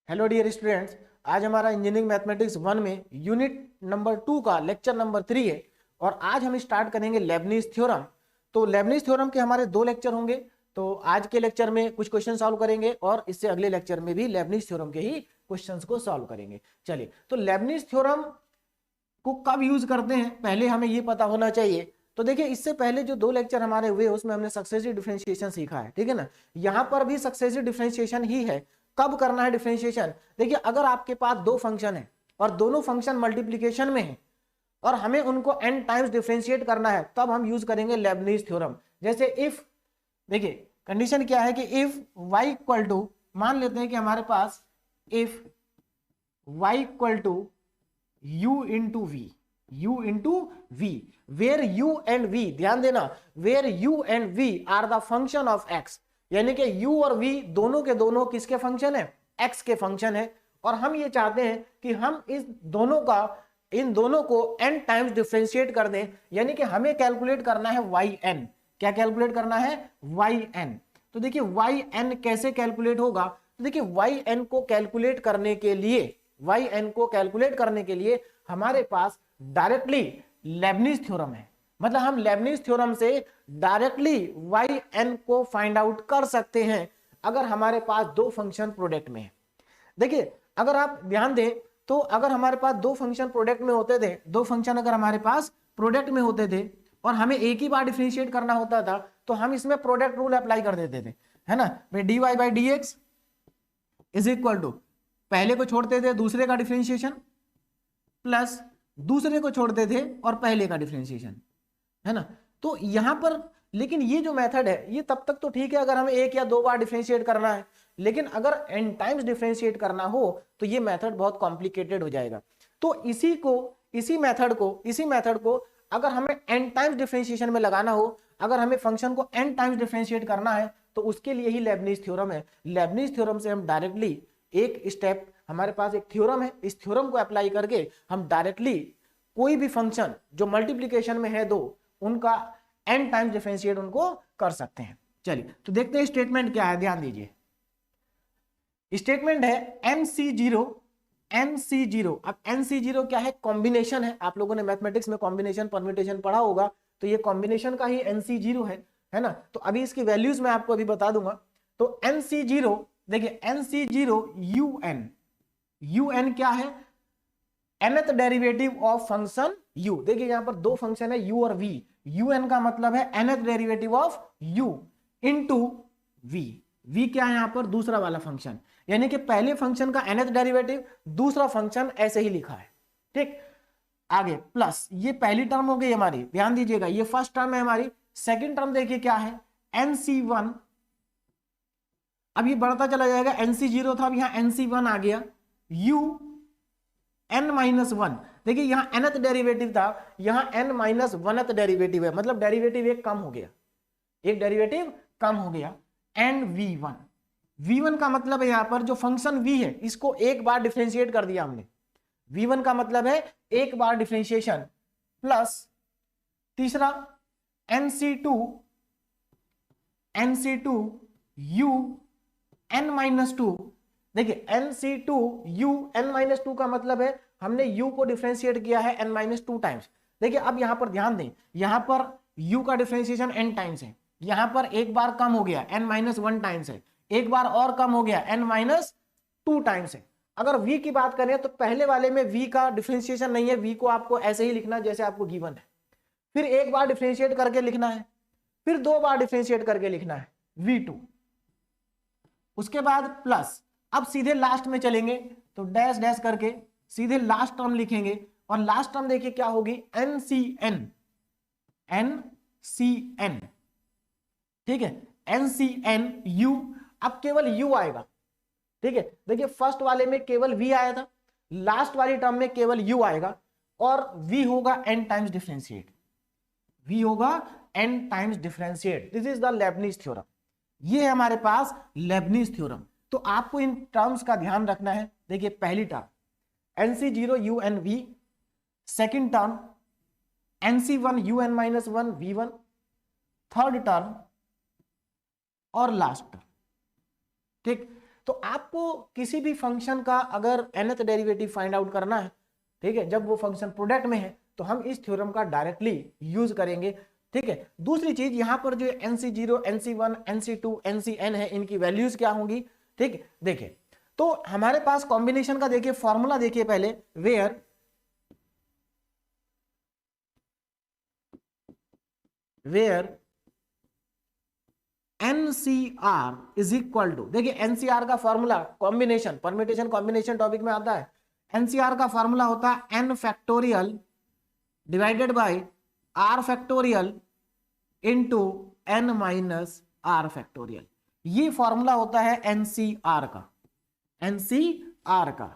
Hello dear students, आज हमारा engineering mathematics 1 में यूनिट नंबर 2 का लेक्चर नंबर 3 है और आज हम स्टार्ट करेंगे लेबनीज थ्योरम। तो लेबनीज थ्योरम के हमारे 2 लेक्चर होंगे। तो आज के लेक्चर में कुछ क्वेश्चन सॉल्व करेंगे और इससे अगले लेक्चर में भी लेबनीज थ्योरम के ही क्वेश्चंस को सॉल्व करेंगे। चलिए, तो लेबनीज थ्योरम को कब यूज करते हैं पहले हमें ये पता होना चाहिए। तो देखिए, इससे पहले जो 2 लेक्चर हमारे हुए उसमें हमने सक्सेसिव डिफरेंशिएशन सीखा है, ठीक है ना। यहाँ पर भी सक्सेसिव डिफरेंशिएशन ही है। कब करना है डिफरेंशिएशन? देखिए, अगर आपके पास 2 फंक्शन है और दोनों फंक्शन मल्टीप्लीकेशन में है और हमें उनको n टाइम्स डिफरेंशिएट करना है, तब हम यूज करेंगे लेबनीज थ्योरम। जैसे इफ, देखिए कंडीशन क्या है कि इफ y इक्वल टू, मान लेते हैं कि हमारे पास if y equal to u into v, where u and v, ध्यान देना, where u and v are the function of x, यानी कि u और v दोनों के दोनों किसके फंक्शन है? x के फंक्शन है। और हम ये चाहते हैं कि हम इन दोनों को n टाइम्स डिफरेंशिएट कर दें, यानी कि हमें कैलकुलेट करना है yn। क्या कैलकुलेट करना है? yn। तो देखिए yn कैसे कैलकुलेट होगा? तो देखिए yn को कैलकुलेट करने के लिए हमारे पास डायरेक्टली लेबनीज थ्योरम है। मतलब हम लेबनीज थ्योरम से डायरेक्टली yn को फाइंड आउट कर सकते हैं अगर हमारे पास 2 फंक्शन प्रोडक्ट में है। देखिए, अगर आप ध्यान दें तो अगर हमारे पास 2 फंक्शन प्रोडक्ट में होते थे, 2 फंक्शन अगर हमारे पास प्रोडक्ट में होते थे और हमें एक ही बार डिफरेंशिएट करना होता था, तो हम इसमें प्रोडक्ट रूल अप्लाई कर देते थे, है ना। dy by d x is equal to, पहले को छोड़ते थे दूसरे का डिफरेंशिएशन, प्लस दूसरे को छोड़ते थे और पहले का डिफरेंशिएशन, है ना। तो यहां पर, लेकिन ये जो मेथड है ये तब तक तो ठीक है अगर हमें 1 या 2 बार डिफरेंशिएट करना है, लेकिन अगर n टाइम्स डिफरेंशिएट करना हो तो ये मेथड बहुत कॉम्प्लिकेटेड हो जाएगा। तो इसी मेथड को अगर हमें n टाइम्स डिफरेंशिएशन में लगाना हो, अगर हमें फंक्शन को n टाइम्स डिफरेंशिएट करना है, तो उसके लिए ही लेबनीज थ्योरम है। लेबनीज थ्योरम से हम डायरेक्टली एक स्टेप, हमारे पास एक थ्योरम है, इस थ्योरम को अप्लाई करके हम डायरेक्टली कोई भी फंक्शन जो मल्टीप्लीकेशन में है 2, उनका n टाइम्स डिफरेंशिएट उनको कर सकते हैं। चलिए, तो देखते हैं स्टेटमेंट क्या है, ध्यान दीजिए। स्टेटमेंट है nc0। अब nc0 क्या है? कॉम्बिनेशन है। आप लोगों ने मैथमेटिक्स में कॉम्बिनेशन परम्यूटेशन पढ़ा होगा, तो ये कॉम्बिनेशन का ही nc0 है ना। तो अभी इसकी वैल्यूज मैं आपको अभी बता दूंगा। तो nc0, देखिए nc0 un क्या है? nth derivative of function u। देखिए यहां पर 2 फंक्शन है u और v। un का मतलब है nth derivative of u into v। v क्या है यहां पर? दूसरा वाला फंक्शन, यानी कि पहले फंक्शन का nth डेरिवेटिव, दूसरा फंक्शन ऐसे ही लिखा है, ठीक। आगे प्लस, ये पहली टर्म हो गई हमारी, ध्यान दीजिएगा, ये फर्स्ट टर्म है हमारी। सेकंड टर्म देखिए क्या है? nc1। अब ये बढ़ता चला जाएगा, nc0 था, अब यहां nc1 आ गया, un-1। देखिए यहां nth डेरिवेटिव था, यहां n-1th डेरिवेटिव है, मतलब डेरिवेटिव एक कम हो गया, एक डेरिवेटिव कम हो गया। एंड v1 का मतलब है यहां पर जो फंक्शन v है इसको एक बार डिफरेंशिएट कर दिया हमने। v1 का मतलब है एक बार डिफरेंशिएशन, प्लस तीसरा nc2 u n-2। देखिए nc2 u n-2 का मतलब है हमने u को डिफरेंशिएट किया है n-2 टाइम्स। देखिए अब यहां पर ध्यान दें, यहां पर u का डिफरेंशिएशन n टाइम्स है, यहां पर एक बार कम हो गया n-1 टाइम्स है, एक बार और कम हो गया n-2 टाइम्स है। अगर v की बात करें तो पहले वाले में v का डिफरेंशिएशन नहीं है, v को आपको ऐसे ही लिखना जैसे आपको गिवन है, फिर एक बार डिफरेंशिएट करके लिखना है, फिर 2 बार डिफरेंशिएट करके लिखना है v2, उसके बाद प्लस। अब सीधे लास्ट में चलेंगे तो डैश डैश करके सीधे लास्ट टर्म लिखेंगे, और लास्ट टर्म देखिए क्या होगी? nCn, ठीक है, nCn u। अब केवल u आएगा, ठीक है। देखिए फर्स्ट वाले में केवल v आया था, लास्ट वाली टर्म में केवल u आएगा, और v होगा n times differentiate, this is the Lebanese theorem. ये है हमारे पास लेबनीज थ्योरम। तो आपको इन टर्म्स का ध्यान रखना है। देखिए पहली term nc0 un-v, second term nc1 un-1 v1, third term और लास्ट टर्म, ठीक। तो आपको किसी भी फंक्शन का अगर nth डेरिवेटिव फाइंड आउट करना है, ठीक है, जब वो फंक्शन प्रोडक्ट में है तो हम इस थ्योरम का डायरेक्टली यूज करेंगे, ठीक है। दूसरी चीज यहां पर जो NC0, NC1, NC2, NCN है, इनकी वैल्यूज क्या होंगी, ठीक। देखिए तो हमारे पास कॉम्बिनेशन का देखिए फॉर्मूला देखिए पहले, where NCR is equal to, देखिए NCR का formula combination, permutation combination topic में आता है। NCR का फॉर्मूला होता है n factorial divided by r factorial into n minus r factorial. ये फॉर्मूला होता है NCR का, NCR का।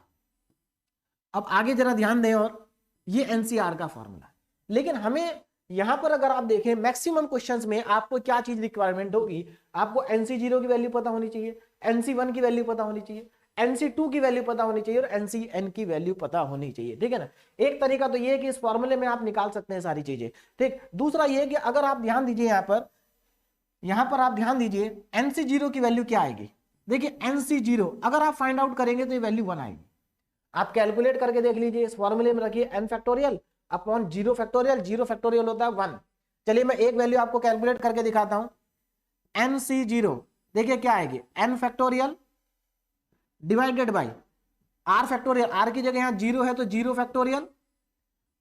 अब आगे जरा ध्यान दें, और ये NCR का फॉर्मूला, लेकिन हमें यहां पर अगर आप देखें मैक्सिमम क्वेश्चंस में आपको क्या चीज रिक्वायरमेंट होगी, आपको NC0 की वैल्यू पता होनी चाहिए, NC1 की वैल्यू पता होनी चाहिए, NC2 की वैल्यू पता होनी चाहिए और NCN की वैल्यू पता होनी चाहिए, ठीक है ना। एक तरीका तो ये है कि इस फॉर्मूले में आप निकाल सकते हैं सारी चीजें, ठीक। दूसरा ये है कि अगर आप ध्यान दीजिए यहां पर आप ध्यान दीजिए NC0 की वैल्यू क्या आएगी। देखिए NC0 अगर आप फाइंड आउट करेंगे तो ये वैल्यू 1 आएगी। आप कैलकुलेट करके देख लीजिए, इस फॉर्मूले में रखिए n factorial upon 0 factorial, 0 factorial होता है 1। चलिए मैं एक वैल्यू आपको कैलकुलेट करके दिखाता हूं। NC0 देखिए क्या आएगी, n factorial divided by r factorial, r की जगह यहां 0 है तो 0 फैक्टोरियल,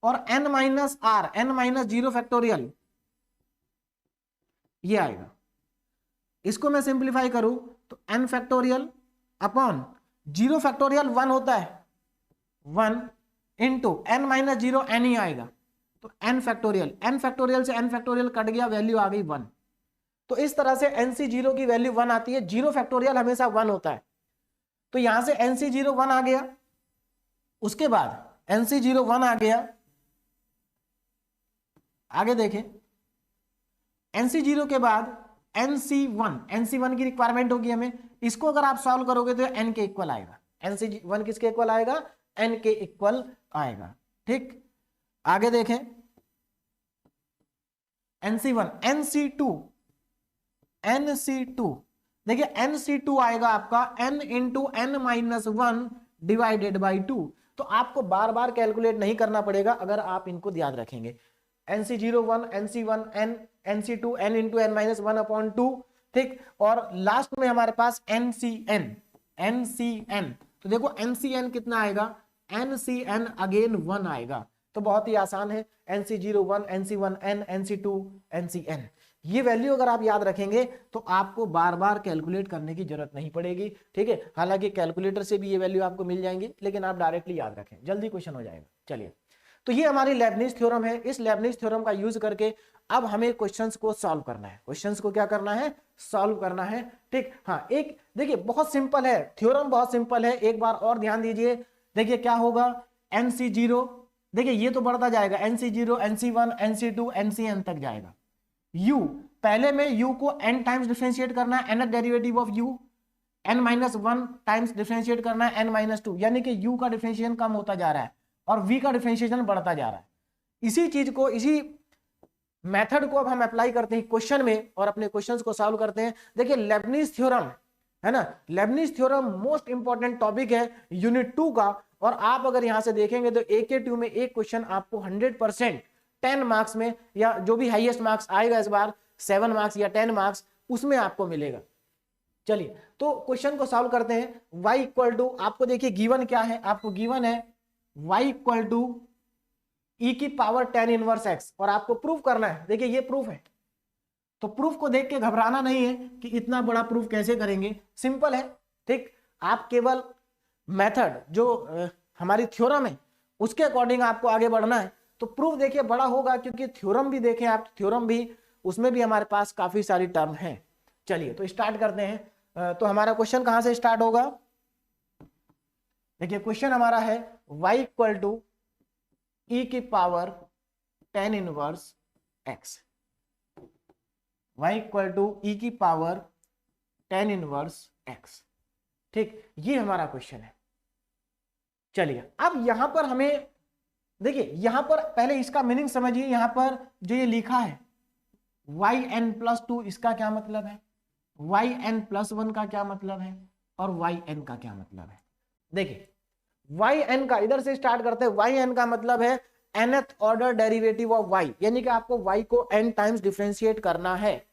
और n minus r, n minus 0 factorial, ये आएगा। इसको मैं सिंप्लीफाई करूं तो n फैक्टोरियल अपॉन 0 फैक्टोरियल 1 होता है, 1 इंटू n माइनस 0 n ही आएगा, तो n फैक्टोरियल, n फैक्टोरियल से n फैक्टोरियल कट गया, वैल्यू आ गई 1। तो इस तरह से NC0 की वैल्यू 1 आती है, 0 फैक्टोरियल हमेशा 1 होता है, तो यहां से NC0 1 आ गया। उसके बाद NC0 1 आ गया, आगे देखें NC0 के बाद NC1 की रिक्वायरमेंट होगी हमें, इसको अगर आप सॉल्व करोगे तो n के इक्वल आएगा। NC1 किसके इक्वल आएगा, n के इक्वल आएगा, ठीक। आगे देखें NC1, NC2 देखिए NC2 आएगा आपका n into n minus 1 divided by 2। तो आपको बार बार कैलकुलेट नहीं करना पड़ेगा अगर आप इनको याद रखेंगे। NC0 1, NC1 n, NC2 n into n minus 1 upon 2, ठीक। और लास्ट में हमारे पास NCN, तो देखो NCN कितना आएगा, NCN अगेन 1 आएगा। तो बहुत ही आसान है, NC0 1, NC1 n, NC2 NCN। ये वैल्यू अगर आप याद रखेंगे तो आपको बार बार कैलकुलेट करने की जरूरत नहीं पड़ेगी, ठीक है। हालांकि कैलकुलेटर से भी ये वैल्यू आपको मिल जाएंगी, लेकिन आप डायरेक्टली याद रखें, जल्दी क्वेश्चन हो जाएगा। चलिए, तो ये हमारी लेबनिज थ्योरम है। इस लेबनिज थ्योरम का यूज करके अब हमें क्वेश्चंस को सॉल्व करना है, क्वेश्चंस को क्या करना है, सॉल्व करना है, ठीक। हाँ, एक देखिए बहुत सिंपल है, थ्योरम बहुत सिंपल है, एक बार और ध्यान दीजिए। देखिए क्या होगा, NC0 देखिए ये तो बढ़ता जाएगा, NC0 NC1 NC2 NCN तक जाएगा। u पहले में u को n टाइम्स डिफरेंशिएट करना है, nth derivative of u, n minus 1 times differentiate करना है n माइनस 2, यानी कि u का डिफरेंशिएशन कम होता जा रहा है और v का डिफरेंशिएशन बढ़ता जा रहा है। इसी चीज को, इसी मेथड को अब हम अप्लाई करते हैं क्वेश्चन में और अपने क्वेश्चंस को सॉल्व करते हैं। देखिए लेबनिज थ्योरम है ना, Lebanese theorem most important topic है यूनिट 2 का। और आप अगर यहां से देखेंगे तो AK2 में एक क्वेश्चन आपको 100% 10 मार्क्स में, या जो भी हाईएस्ट मार्क्स आएगा इस बार 7 मार्क्स या 10 मार्क्स, उसमें आपको मिलेगा। चलिए तो क्वेश्चन को सॉल्व करते हैं। y इक्वल टू, आपको देखिए गिवन क्या है, आपको गिवन है y इक्वल टू e की पावर 10 इनवर्स x, और आपको प्रूफ करना है। देखिए ये प्रूफ है, तो प्रूफ को देख के घबराना नहीं है कि इतना बड़ा प्रूफ कैसे करेंगे, सिंपल है, ठीक। आप केवल मेथड जो हमारी थ्योरम है उसके अकॉर्डिंग आपको आगे बढ़ना है। तो प्रूफ देखिए बड़ा होगा, क्योंकि थ्योरम भी देखें आप, थ्योरम भी उसमें भी हमारे पास काफी सारी टर्म हैं। चलिए तो स्टार्ट करते हैं। तो हमारा क्वेश्चन कहां से स्टार्ट होगा, देखिए क्वेश्चन हमारा है y इक्वल टू e की power 10 inverse x, y equal to e की पावर 10 इनवर्स x, ठीक। ये हमारा क्वेश्चन है। चलिए अब यहां पर हमें देखिए, यहां पर पहले इसका मीनिंग समझिए। यहां पर जो ये लिखा है yn+2, इसका क्या मतलब है, yn+1 का क्या मतलब है, और वाई एन का क्या मतलब है। देखिए वाई एन का इधर से स्टार्ट करते हैं। वाई एन का मतलब है nth order derivative of y, यानी कि आपको y को n टाइम्स डिफरेंशिएट करना है।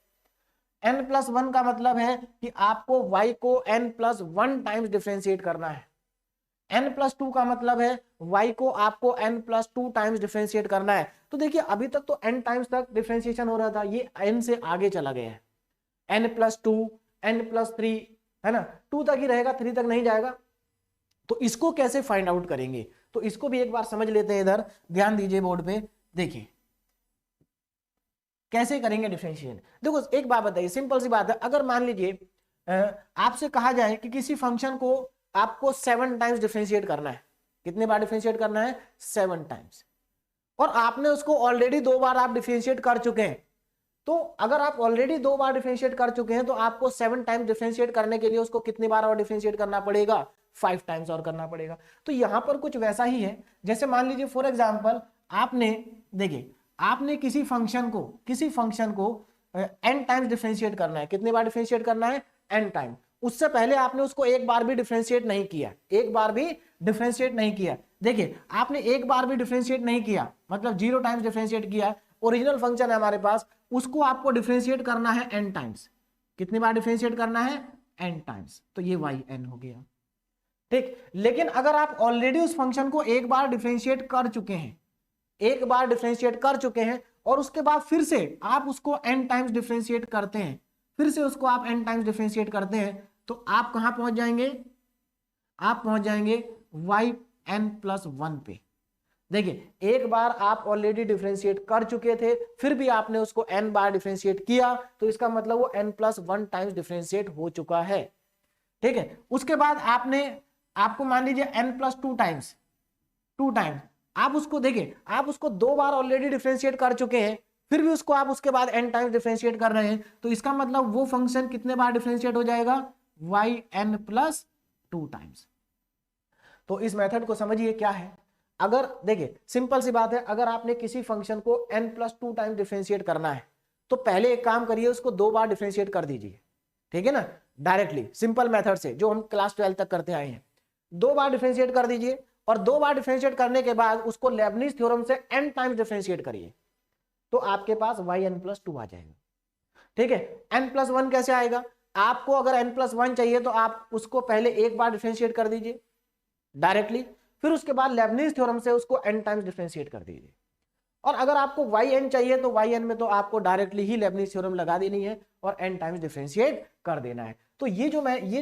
n+1 का मतलब है कि आपको y को n+1 टाइम्स डिफरेंशिएट करना है। n+2 का मतलब है y को आपको n+2 टाइम्स डिफरेंशिएट करना है। तो देखिए अभी तक तो n टाइम्स तक डिफरेंशिएशन हो रहा था, ये n से आगे चला गया है। n+2 n+3 है ना, 2 तक ही रहेगा, 3 तक नहीं जाएगा। तो इसको कैसे फाइंड आउट करेंगे, तो इसको भी एक बार समझ लेते हैं। इधर ध्यान दीजिए बोर्ड पे, देखिए कैसे करेंगे डिफरेंशिएट। देखो एक बात बताइए, सिंपल सी बात है, अगर मान लीजिए आपसे कहा जाए कि किसी फंक्शन को आपको 7 टाइम्स डिफरेंशिएट करना है, कितने बार डिफरेंशिएट करना है, 7 टाइम्स, और आपने उसको ऑलरेडी 2 बार आप डिफरेंशिएट कर चुके हैं। तो अगर आप ऑलरेडी 2 बार डिफरेंशिएट कर चुके हैं तो आपको 7 टाइम्स डिफरेंशिएट करने के लिए उसको कितनी बार और डिफरेंशिएट करना पड़ेगा, 5 टाइम्स और करना पड़ेगा। तो यहां पर कुछ वैसा ही है, जैसे मान लीजिए फॉर एग्जांपल आपने देखिए आपने किसी फंक्शन को n टाइम्स डिफरेंशिएट करना है, कितने बार डिफरेंशिएट करना है, n टाइम। उससे पहले आपने उसको एक बार भी डिफरेंशिएट नहीं किया, एक बार भी डिफरेंशिएट नहीं किया। देखिए आपने एक बार भी डिफरेंशिएट नहीं किया मतलब 0 टाइम्स डिफरेंशिएट किया, ओरिजिनल फंक्शन है हमारे पास, उसको आपको डिफरेंशिएट करना है n टाइम्स। कितनी बार डिफरेंशिएट करना है, n टाइम्स, तो ये yn हो गया, ठीक। लेकिन अगर आप ऑलरेडी उस फंक्शन को एक बार डिफरेंशिएट कर चुके हैं, एक बार डिफरेंशिएट कर चुके हैं और उसके बाद फिर से आप उसको n टाइम्स डिफरेंशिएट करते हैं, फिर से उसको आप n टाइम्स डिफरेंशिएट करते हैं, तो आप कहां पहुंच जाएंगे, आप पहुंच जाएंगे yn+1 पे। देखिए एक बार आप ऑलरेडी डिफरेंशिएट कर चुके थे, फिर भी आपने उसको n बार डिफरेंशिएट किया, तो इसका मतलब वो n+1 टाइम्स डिफरेंशिएट हो चुका है, ठीक है। उसके बाद आपको मान लीजिए n+2 टाइम्स, 2 टाइम्स, आप उसको देखिए आप उसको 2 बार ऑलरेडी डिफरेंशिएट कर चुके हैं, फिर भी उसको आप उसके बाद n टाइम्स डिफरेंशिएट कर रहे हैं, तो इसका मतलब वो फंक्शन कितने बार डिफरेंशिएट हो जाएगा, yn+2 टाइम्स। तो इस मेथड को समझिए क्या है। अगर देखिए सिंपल सी बात है, अगर आपने किसी फंक्शन को n+2 टाइम डिफरेंशिएट करना है तो पहले एक काम करिए, उसको 2 बार डिफरेंशिएट कर दीजिए, ठीक है ना, डायरेक्टली सिंपल मेथड से जो हम क्लास 12 तक करते आए हैं। 2 बार डिफरेंशिएट कर दीजिए और 2 बार डिफरेंशिएट करने के बाद उसको लेबनिज थ्योरम से n टाइम्स डिफरेंशिएट करिए, तो आपके पास yn+2 आ जाएगा, ठीक है। n+1 कैसे आएगा, आपको अगर n+1 चाहिए तो आप उसको पहले एक बार डिफरेंशिएट कर दीजिए डायरेक्टली, फिर उसके बाद लेबनिज थ्योरम से उसको n टाइम्स डिफरेंशिएट कर दीजिए। और अगर आपको yn चाहिए तो yn में तो आपको डायरेक्टली ही लेबनिज थ्योरम लगा देनी है और n टाइम्स डिफरेंशिएट कर देना है। तो ये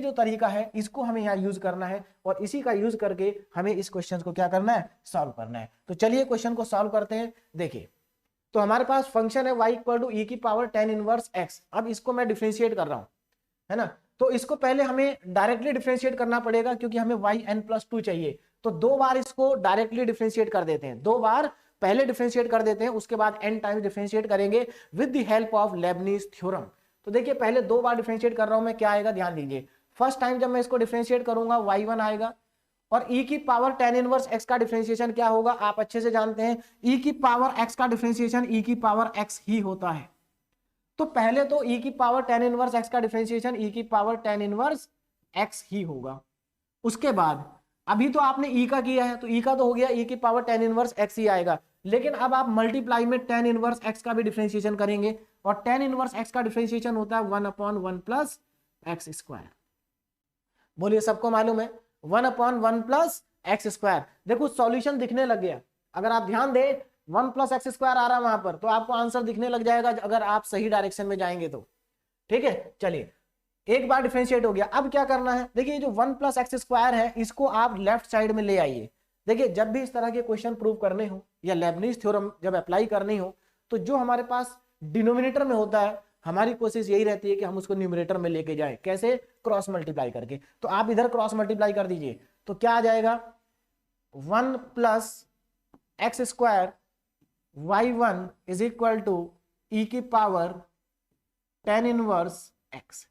जो तरीका है इसको हमें यहाँ यूज करना है और इसी का यूज करके हमें इस क्वेश्चन को क्या करना है, सॉल्व करना है। तो चलिए क्वेश्चन को सॉल्व करते हैं। देखिए तो हमारे पास फंक्शन है y = e⁻tan−1x। अब इसको मैं डिफरेंशिएट कर रहा हूं, है ना, तो इसको पहले हमें डायरेक्टली डिफरेंशिएट करना पड़ेगा क्योंकि हमें yn+2 चाहिए। तो 2 बार इसको डायरेक्टली डिफरेंशिएट कर देते हैं, 2 बार पहले डिफरेंशिएट कर देते हैं, उसके बाद n टाइम्स डिफरेंशिएट करेंगे with the help of Lebanese theorem. तो देखिए पहले 2 बार डिफरेंशिएट कर रहा हूं मैं, क्या आएगा ध्यान दीजिए। फर्स्ट टाइम जब मैं इसको डिफरेंशिएट करूंगा y1 आएगा, और e⁻tan−1x का डिफरेंशिएशन क्या होगा, आप अच्छे से जानते हैं, e⁻x का डिफरेंशिएशन e⁻x ही होता है। तो पहले तो e⁻tan−1x का डिफरेंशिएशन e⁻tan−1x ही होगा। उसके बाद अभी तो आपने e का किया है तो e का तो हो गया, e⁻tan−1x ही आएगा। लेकिन अब आप मल्टीप्लाई में tan−1x का भी डिफरेंशिएशन करेंगे, और tan−1x का डिफरेंशिएशन होता है 1/1 + x²। बोलिए सबको मालूम है 1/1 + x²। देखो सॉल्यूशन दिखने लग गया, अगर आप ध्यान दें 1 + x² आ रहा है वहां पर, तो आपको आंसर दिखने लग जाएगा अगर आप सही डायरेक्शन में जाएंगे तो, ठीक है। चलिए एक बार डिफरेंशिएट हो गया, अब क्या करना है, देखिए जो 1 + x² है इसको आप लेफ्ट साइड में ले आइए। देखिए जब भी इस तरह के क्वेश्चन प्रूव करने हो या लेबनिज थ्योरम जब अप्लाई करनी हो, तो जो हमारे पास डिनोमिनेटर में होता है हमारी कोशिश यही रहती है कि हम उसको न्यूमरेटर में लेके जाएं, कैसे, क्रॉस मल्टीप्लाई करके। तो आप इधर क्रॉस मल्टीप्लाई कर दीजिए, तो क्या आ जाएगा 1 + x² y1 = e⁻tan−1x।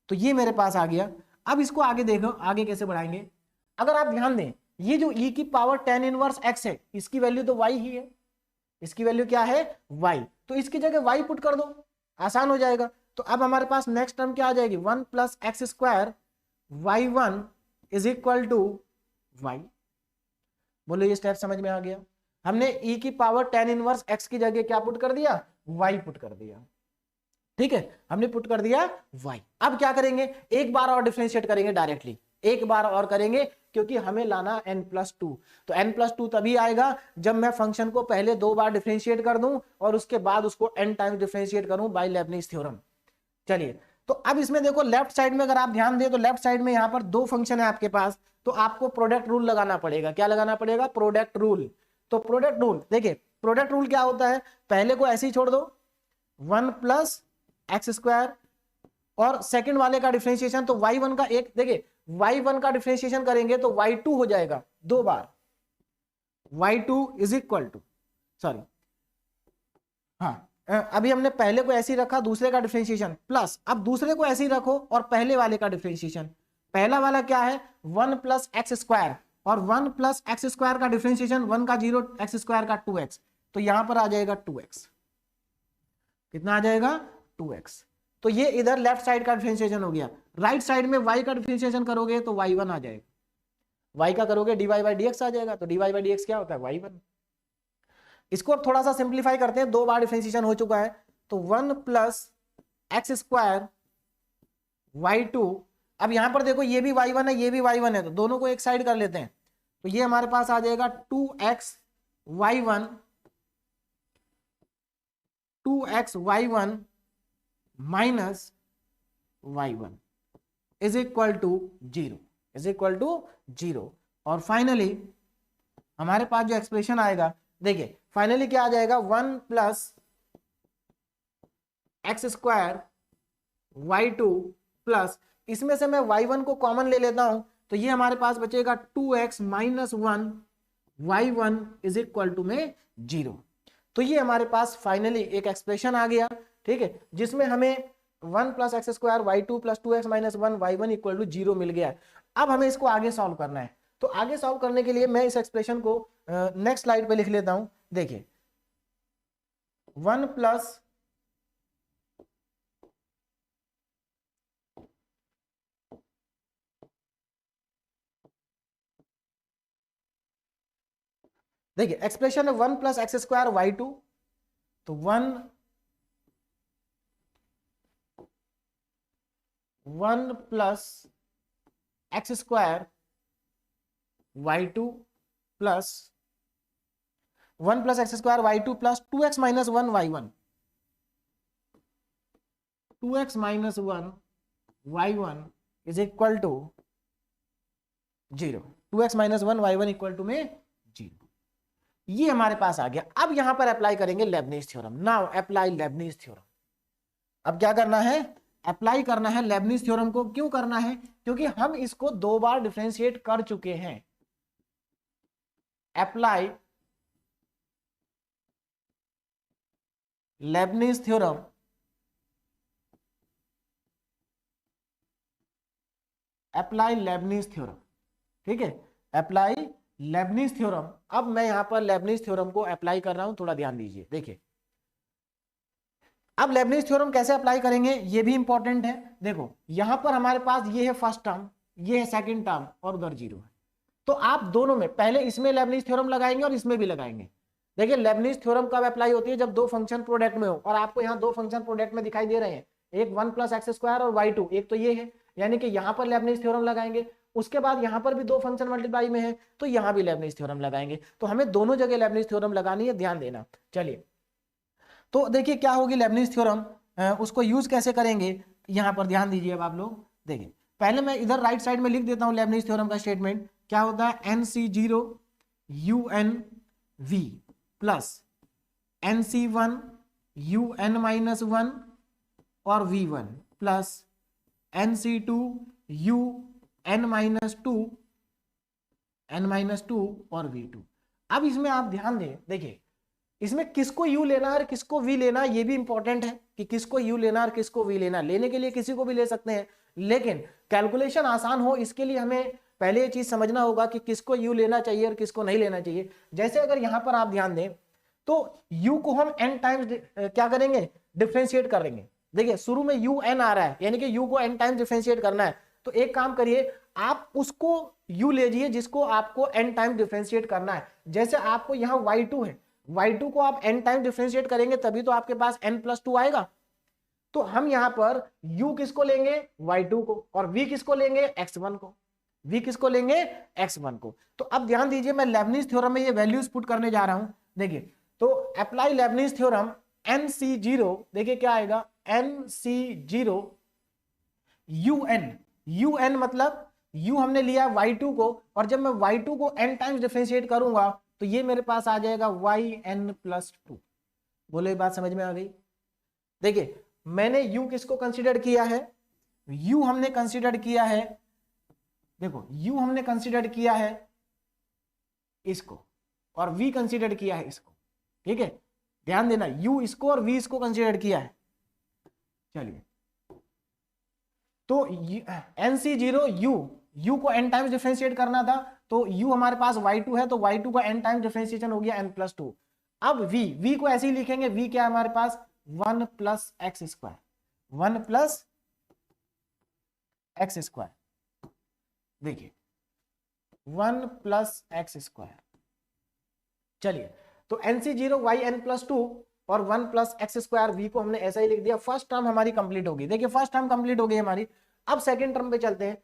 तो ये मेरे पास आ गया। अब इसको आगे देखो, आगे कैसे बढ़ाएंगे। अगर आप ध्यान दें ये जो e⁻tan−1x है इसकी वैल्यू तो y ही है, इसकी वैल्यू क्या है, y, तो इसकी जगह y पुट कर दो, आसान हो जाएगा। तो अब हमारे पास नेक्स्ट टर्म क्या आ जाएगी, 1 + x² y1 is equal to y। बोलो ये स्टेप समझ में आ गया। हमने e की पावर tan इनवर्स x की जगह क्या पुट कर दिया, y पुट कर दिया। ठीक है, हमने पुट कर दिया y। अब क्या करेंगे, एक बार और डिफरेंशिएट करेंगे डायरेक्टली, एक बार और करेंगे क्योंकि हमें लाना n+2। तो n+2 तभी आएगा जब मैं फंक्शन को पहले 2 बार डिफरेंशिएट कर दूं और उसके बाद उसको n टाइम्स डिफरेंशिएट करूं बाय लेबनिज थ्योरम। चलिए, तो अब इसमें देखो लेफ्ट साइड में अगर आप ध्यान दें तो लेफ्ट साइड में यहां पर 2 फंक्शन है आपके पास, तो आपको प्रोडक्ट रूल लगाना पड़ेगा। क्या लगाना पड़ेगा, प्रोडक्ट रूल। तो प्रोडक्ट रूल देखिए, प्रोडक्ट रूल क्या होता है, पहले को ऐसे ही छोड़ दो 1+x² और सेकंड वाले का डिफरेंशिएशन, तो y1 का एक देखिए y1 का डिफरेंशिएशन करेंगे तो y2 हो जाएगा 2 बार, y2 is equal to sorry हाँ अभी हमने पहले को ऐसे ही रखा, दूसरे का डिफरेंशिएशन प्लस, अब दूसरे को ऐसे ही रखो और पहले वाले का डिफरेंशिएशन। पहला वाला क्या है 1+x² और 1+x² का डिफरेंशिएशन 1 का 0, x² का 2x, तो यहां पर आ जाएगा 2x। कितना आ जाएगा 2x। तो ये इधर लेफ्ट साइड का डिफरेंशिएशन हो गया। राइट साइड में y का डिफरेंशिएशन करोगे तो y1 आ जाएगा, y का करोगे dy/dx आ जाएगा, तो dy/dx क्या होता है y1। इसको थोड़ा सा सिंप्लीफाई करते हैं, 2 बार डिफरेंशिएशन हो चुका है, तो 1+x² y2। अब यहां पर देखो ये भी y1 है, ये भी y1 है, तो दोनों को एक साइड कर लेते हैं, तो ये हमारे पास आ जाएगा 2x y1 minus y1 is equal to 0 और फाइनली हमारे पास जो एक्सप्रेशन आएगा, देखिए फाइनली क्या आ जाएगा 1+x² y2 प्लस, इसमें से मैं y1 को कॉमन ले लेता हूं, तो ये हमारे पास बचेगा 2x minus 1 y1 is equal to में 0। तो ये हमारे पास फाइनली एक एक्सप्रेशन आ गया, ठीक है, जिसमें हमें 1+x² y2 plus 2x minus 1 y1 equal to 0 मिल गया है। अब हमें इसको आगे सॉल्व करना है, तो आगे सॉल्व करने के लिए मैं इस एक्सप्रेशन को नेक्स्ट स्लाइड पे लिख लेता हूं। देखिए 1+ देखिए एक्सप्रेशन है 1+x² y2, तो 1+x² y2 plus 1+x² y2 plus 2x minus 1 y1, 2x minus 1 y1 is equal to 0, 2x minus 1 y1 equal to में 0। ये हमारे पास आ गया। अब यहां पर अप्लाई करेंगे Lebanese theorem. Now apply Lebanese theorem. अब क्या करना है, अप्लाई करना है लेबनिज थ्योरम को। क्यों करना है, क्योंकि हम इसको 2 बार डिफरेंशिएट कर चुके हैं। Apply Lebanese theorem, apply Lebanese theorem, ठीक है, अप्लाई लेबनिज थ्योरम। अब मैं यहां पर लेबनिज थ्योरम को अप्लाई कर रहा हूं, थोड़ा ध्यान दीजिए। देखिए अब लेबनिज थ्योरम कैसे अप्लाई करेंगे ये भी इंपॉर्टेंट है। देखो यहां पर हमारे पास ये है फर्स्ट टर्म, ये है सेकंड टर्म और उधर 0 है, तो आप दोनों में पहले इसमें लेबनिज थ्योरम लगाएंगे और इसमें भी लगाएंगे। देखिए लेबनिज थ्योरम कब अप्लाई होती है, जब 2 फंक्शन प्रोडक्ट में हो, और आपको यहाँ 2 फंक्शन प्रोडक्ट में दिखाई दे रहे हैं, एक 1+x² और y2, एक तो ये है, यानी कि यहाँ पर लेबनिज थ्योरम लगाएंगे। उसके बाद यहाँ पर भी 2 फंक्शन मल्टीप्लाई में है, तो यहाँ भी लेबनिज थ्योरम लगाएंगे। तो हमें दोनों जगह लेबनिज थ्योरम लगानी है, ध्यान देना। चलिए तो देखिए क्या होगी लेबनिज थ्योरम, उसको यूज कैसे करेंगे यहाँ पर ध्यान दीजिए। अब आप लोग देखिए, पहले मैं इधर राइट साइड में लिख देता हूँ लेबनिज थ्योरम का स्टेटमेंट। क्या होता है, NC0 UNV plus NC1 UN-1 और V1 plus NC2 UN-2 N-2 और V2। अब इसमें आप ध्यान दें, देखिए इसमें किसको U लेना है और किसको V लेना है, ये भी इंपॉर्टेंट है कि किसको U लेना और किसको V लेना। लेने के लिए किसी को भी ले सकते हैं, लेकिन कैलकुलेशन आसान हो इसके लिए हमें पहले ये चीज समझना होगा कि किसको U लेना चाहिए और किसको नहीं लेना चाहिए। जैसे अगर यहां पर आप ध्यान दें तो U को हम n टाइम्स क्या करेंगे, डिफरेंशिएट करेंगे। देखिए शुरू में UN आ रहा है, यानी कि U को n टाइम्स डिफरेंशिएट करना है, तो एक काम करिए, आप उसको u लीजिए जिसको आपको n टाइम डिफरेंशिएट करना है। जैसे आपको यहाँ y2 है, y2 को आप n टाइम डिफरेंशिएट करेंगे तभी तो आपके पास n+2 आएगा। तो हम यहां पर u किसको लेंगे, y2 को, और v किसको लेंगे, x1 को। v किसको लेंगे, x1 को। तो अब ध्यान दीजिए, मैं लेबनीज थ्योरम में ये वैल्यूज पुट करने जा रहा हूं। देखिए, तो अप्लाई लेबनीज थ्योरम, NC0, देखिए क्या आएगा, NC0 un मतलब u हमने लिया y2 को, और जब मैं y2 को n टाइम्स डिफरेंशिएट करूंगा तो ये मेरे पास आ जाएगा yn+2। बोलो ये बात समझ में आ गई। देखिए, मैंने u किसको कंसीडर किया है, u हमने कंसीडर किया है, देखो u हमने कंसीडर किया है इसको, और v कंसीडर किया है इसको। ठीक है, ध्यान देना, u इसको और v इसको कंसीडर किया है। चलिए, तो NC0 u को n टाइम्स डिफरेंशिएट करना था, तो u हमारे पास y2 है, तो y2 का n टाइम्स डिफरेंशिएशन हो गया n+2। अब v को ऐसे ही लिखेंगे, v क्या है हमारे पास, 1 + x², 1 + x²। देखिए 1 + x²। चलिए, तो NC0 yn+2 और 1 + x² v को हमने ऐसा ही लिख दिया। फर्स्ट टर्म हमारी कंप्लीट होगी। देखिए, फर्स्ट टर्म कंप्लीट हो गई हमारी। अब सेकंड टर्म पे चलते हैं।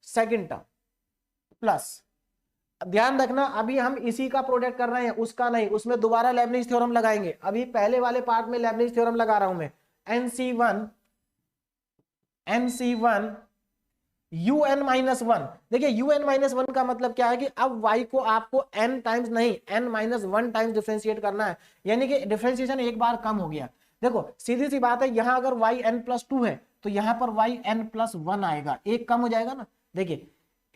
सेकंड टर्म प्लस, ध्यान रखना अभी हम इसी का प्रोडक्ट कर रहे हैं, उसका नहीं, उसमें दोबारा लेबनीज थ्योरम लगाएंगे। अभी पहले वाले पार्ट में लेबनीज थ्योरम लगा रहा हूं मैं। NC1 un-1। देखिए un-1 का मतलब क्या है कि अब y को आपको n टाइम्स नहीं, n-1 टाइम्स डिफरेंशिएट करना है, यानी कि डिफरेंशिएशन एक बार कम हो गया। देखो सीधी सी बात है, यहां अगर y n+2 है तो यहां पर y n+1 आएगा, एक कम हो जाएगा ना। देखिए,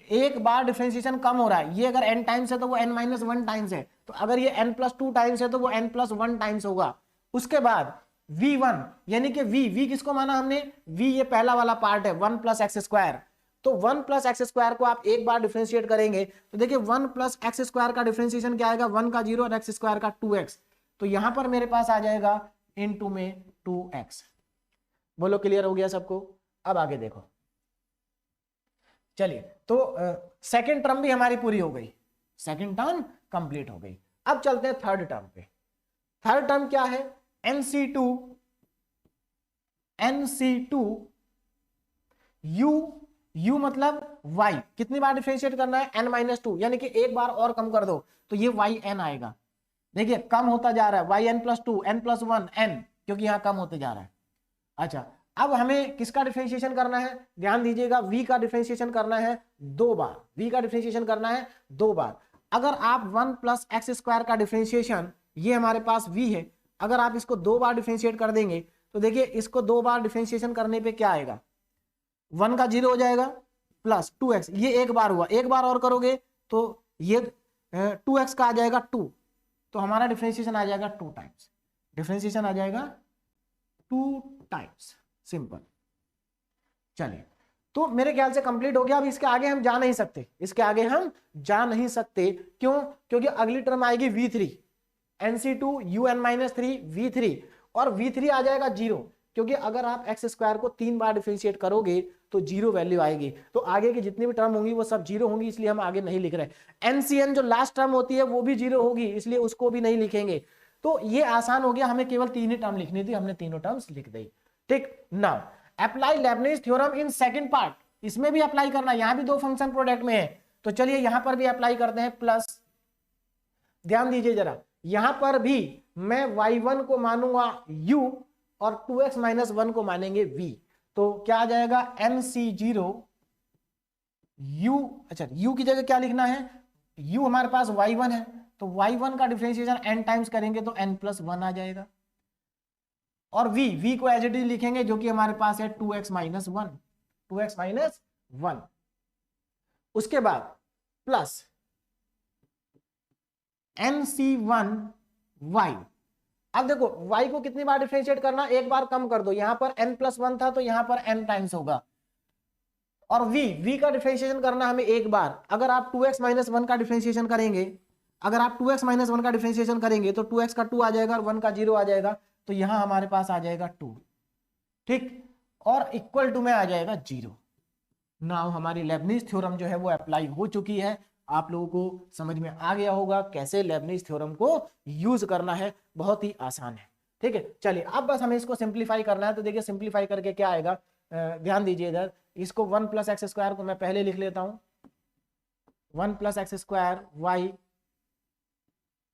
एक बार डिफरेंशिएशन कम हो रहा है, ये अगर n टाइम्स है तो वो n-1 टाइम्स है, तो अगर ये n+2 टाइम्स है तो वो n+1 टाइम्स होगा। उसके बाद v1, यानी कि v किसको माना हमने, v ये पहला वाला पार्ट है, 1 + x²। तो 1 + x² को आप एक बार डिफरेंशिएट करेंगे तो देखिए 1 + x² का डिफरेंशिएशन क्या आएगा, 1 का 0 और x² का 2x। तो यहां पर मेरे पास आ जाएगा इनटू में 2x। बोलो क्लियर हो गया सबको। अब आगे देखो, चलिए, तो सेकंड टर्म भी हमारी पूरी हो गई, सेकंड टर्म कंप्लीट हो गई। अब चलते हैं थर्ड टर्म पे। थर्ड टर्म क्या है, NC2 u मतलब y, कितनी बार डिफरेंशिएट करना है, n-2, यानी कि एक बार और कम कर दो तो ये yn आएगा। देखिए कम होता जा रहा है, yn+2, n+1, n, क्योंकि यहां कम होते जा रहा है। अच्छा, अब हमें किसका डिफरेंशिएशन करना है, ध्यान दीजिएगा, v का डिफरेंशिएशन करना है 2 बार, v का डिफरेंशिएशन करना है 2 बार। अगर आप 1 + x² का डिफरेंशिएशन, ये हमारे पास v है, अगर आप इसको 2 बार डिफरेंशिएट कर देंगे तो देखिए इसको 2 बार डिफरेंशिएशन करने पे क्या आएगा, 1 का 0 हो जाएगा प्लस 2x, ये एक बार हुआ, एक बार और करोगे तो ये 2x का आ जाएगा 2, तो हमारा डिफरेंशिएशन आ जाएगा 2 टाइम्स, डिफरेंशिएशन आ जाएगा 2 टाइम्स, सिंपल। चलिए, तो मेरे ख्याल से कंप्लीट हो गया। अब इसके आगे हम जा नहीं सकते, इसके आगे हम जा नहीं सकते, क्यों, क्योंकि अगली टर्म आएगी v3, NC2 un-3 v3, और v3 आ जाएगा 0, क्योंकि अगर आप x² को 3 बार डिफरेंशिएट करोगे तो 0 वैल्यू आएगी, तो आगे की जितनी भी टर्म होंगी वो सब 0 होंगी, इसलिए हम आगे नहीं लिख रहे। NCN जो लास्ट टर्म होती है वो भी 0 होगी, इसलिए उसको भी नहीं लिखेंगे। तो ये आसान हो गया, हमें केवल 3 ही टर्म लिखनी थी, हमने तीनों टर्म्स लिख दी। ठीक, now apply Lebanese theorem in second part, इसमें भी अप्लाई करना, यहां भी 2 फंक्शन प्रोडक्ट में है, तो चलिए यहां पर भी अप्लाई करते हैं। प्लस, ध्यान दीजिए जरा, यहां पर भी मैं y1 को मानूंगा u और 2x - 1 को मानेंगे v, तो क्या आ जाएगा, NC0 u, अच्छा u की जगह क्या लिखना है, u हमारे पास y1 है, तो y1 का डिफरेंशिएशन n टाइम्स करेंगे तो n+1 आ जाएगा, और v को एज इट इज लिखेंगे जो कि हमारे पास है 2x - 1, 2x - 1। उसके बाद प्लस NC1y, अब देखो y को कितनी बार डिफरेंशिएट करना, एक बार कम कर दो, यहां पर n+1 था तो यहां पर n टाइम्स होगा, और v का डिफरेंशिएशन करना हमें एक बार। अगर आप 2x - 1 का डिफरेंशिएशन करेंगे, अगर आप 2x - 1 का डिफरेंशिएशन करेंगे तो 2x का 2 आ जाएगा और 1 का 0 आ जाएगा, तो यहां हमारे पास आ जाएगा 2, ठीक, और इक्वल टू में आ जाएगा 0। नाउ हमारी लेबनीज थ्योरम जो है वो अप्लाई हो चुकी है। आप लोगों को समझ में आ गया होगा कैसे लेबनीज थ्योरम को यूज करना है, बहुत ही आसान है। ठीक है, चलिए अब बस हमें इसको सिंप्लीफाई करना है। तो देखिए सिंप्लीफाई करके क्या आएगा, ध्यान दीजिए इधर, इसको 1 + x² को मैं पहले लिख लेता हूं, 1 + x² y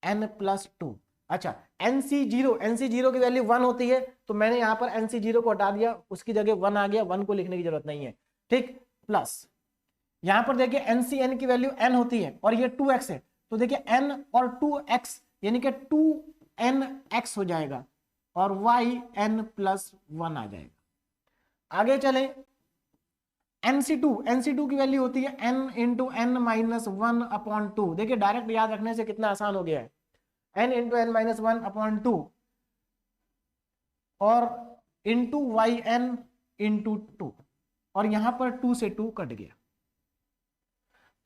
n+2। अच्छा, NC0 की वैल्यू 1 होती है, तो मैंने यहां पर NC0 को हटा दिया, उसकी जगह 1 आ गया, 1 को लिखने की जरूरत नहीं है। ठीक, प्लस यहां पर देखिए NCN की वैल्यू n होती है और ये 2x है, तो देखिए n और 2x यानी कि 2nx हो जाएगा और yn+1 आ जाएगा। आगे चले, NC2 की वैल्यू होती है n × n-1/2। देखिए डायरेक्ट याद रखने से कितना आसान हो गया है, n × n-1/2 और इंटू yn/2, और यहां पर 2 से 2 कट गया।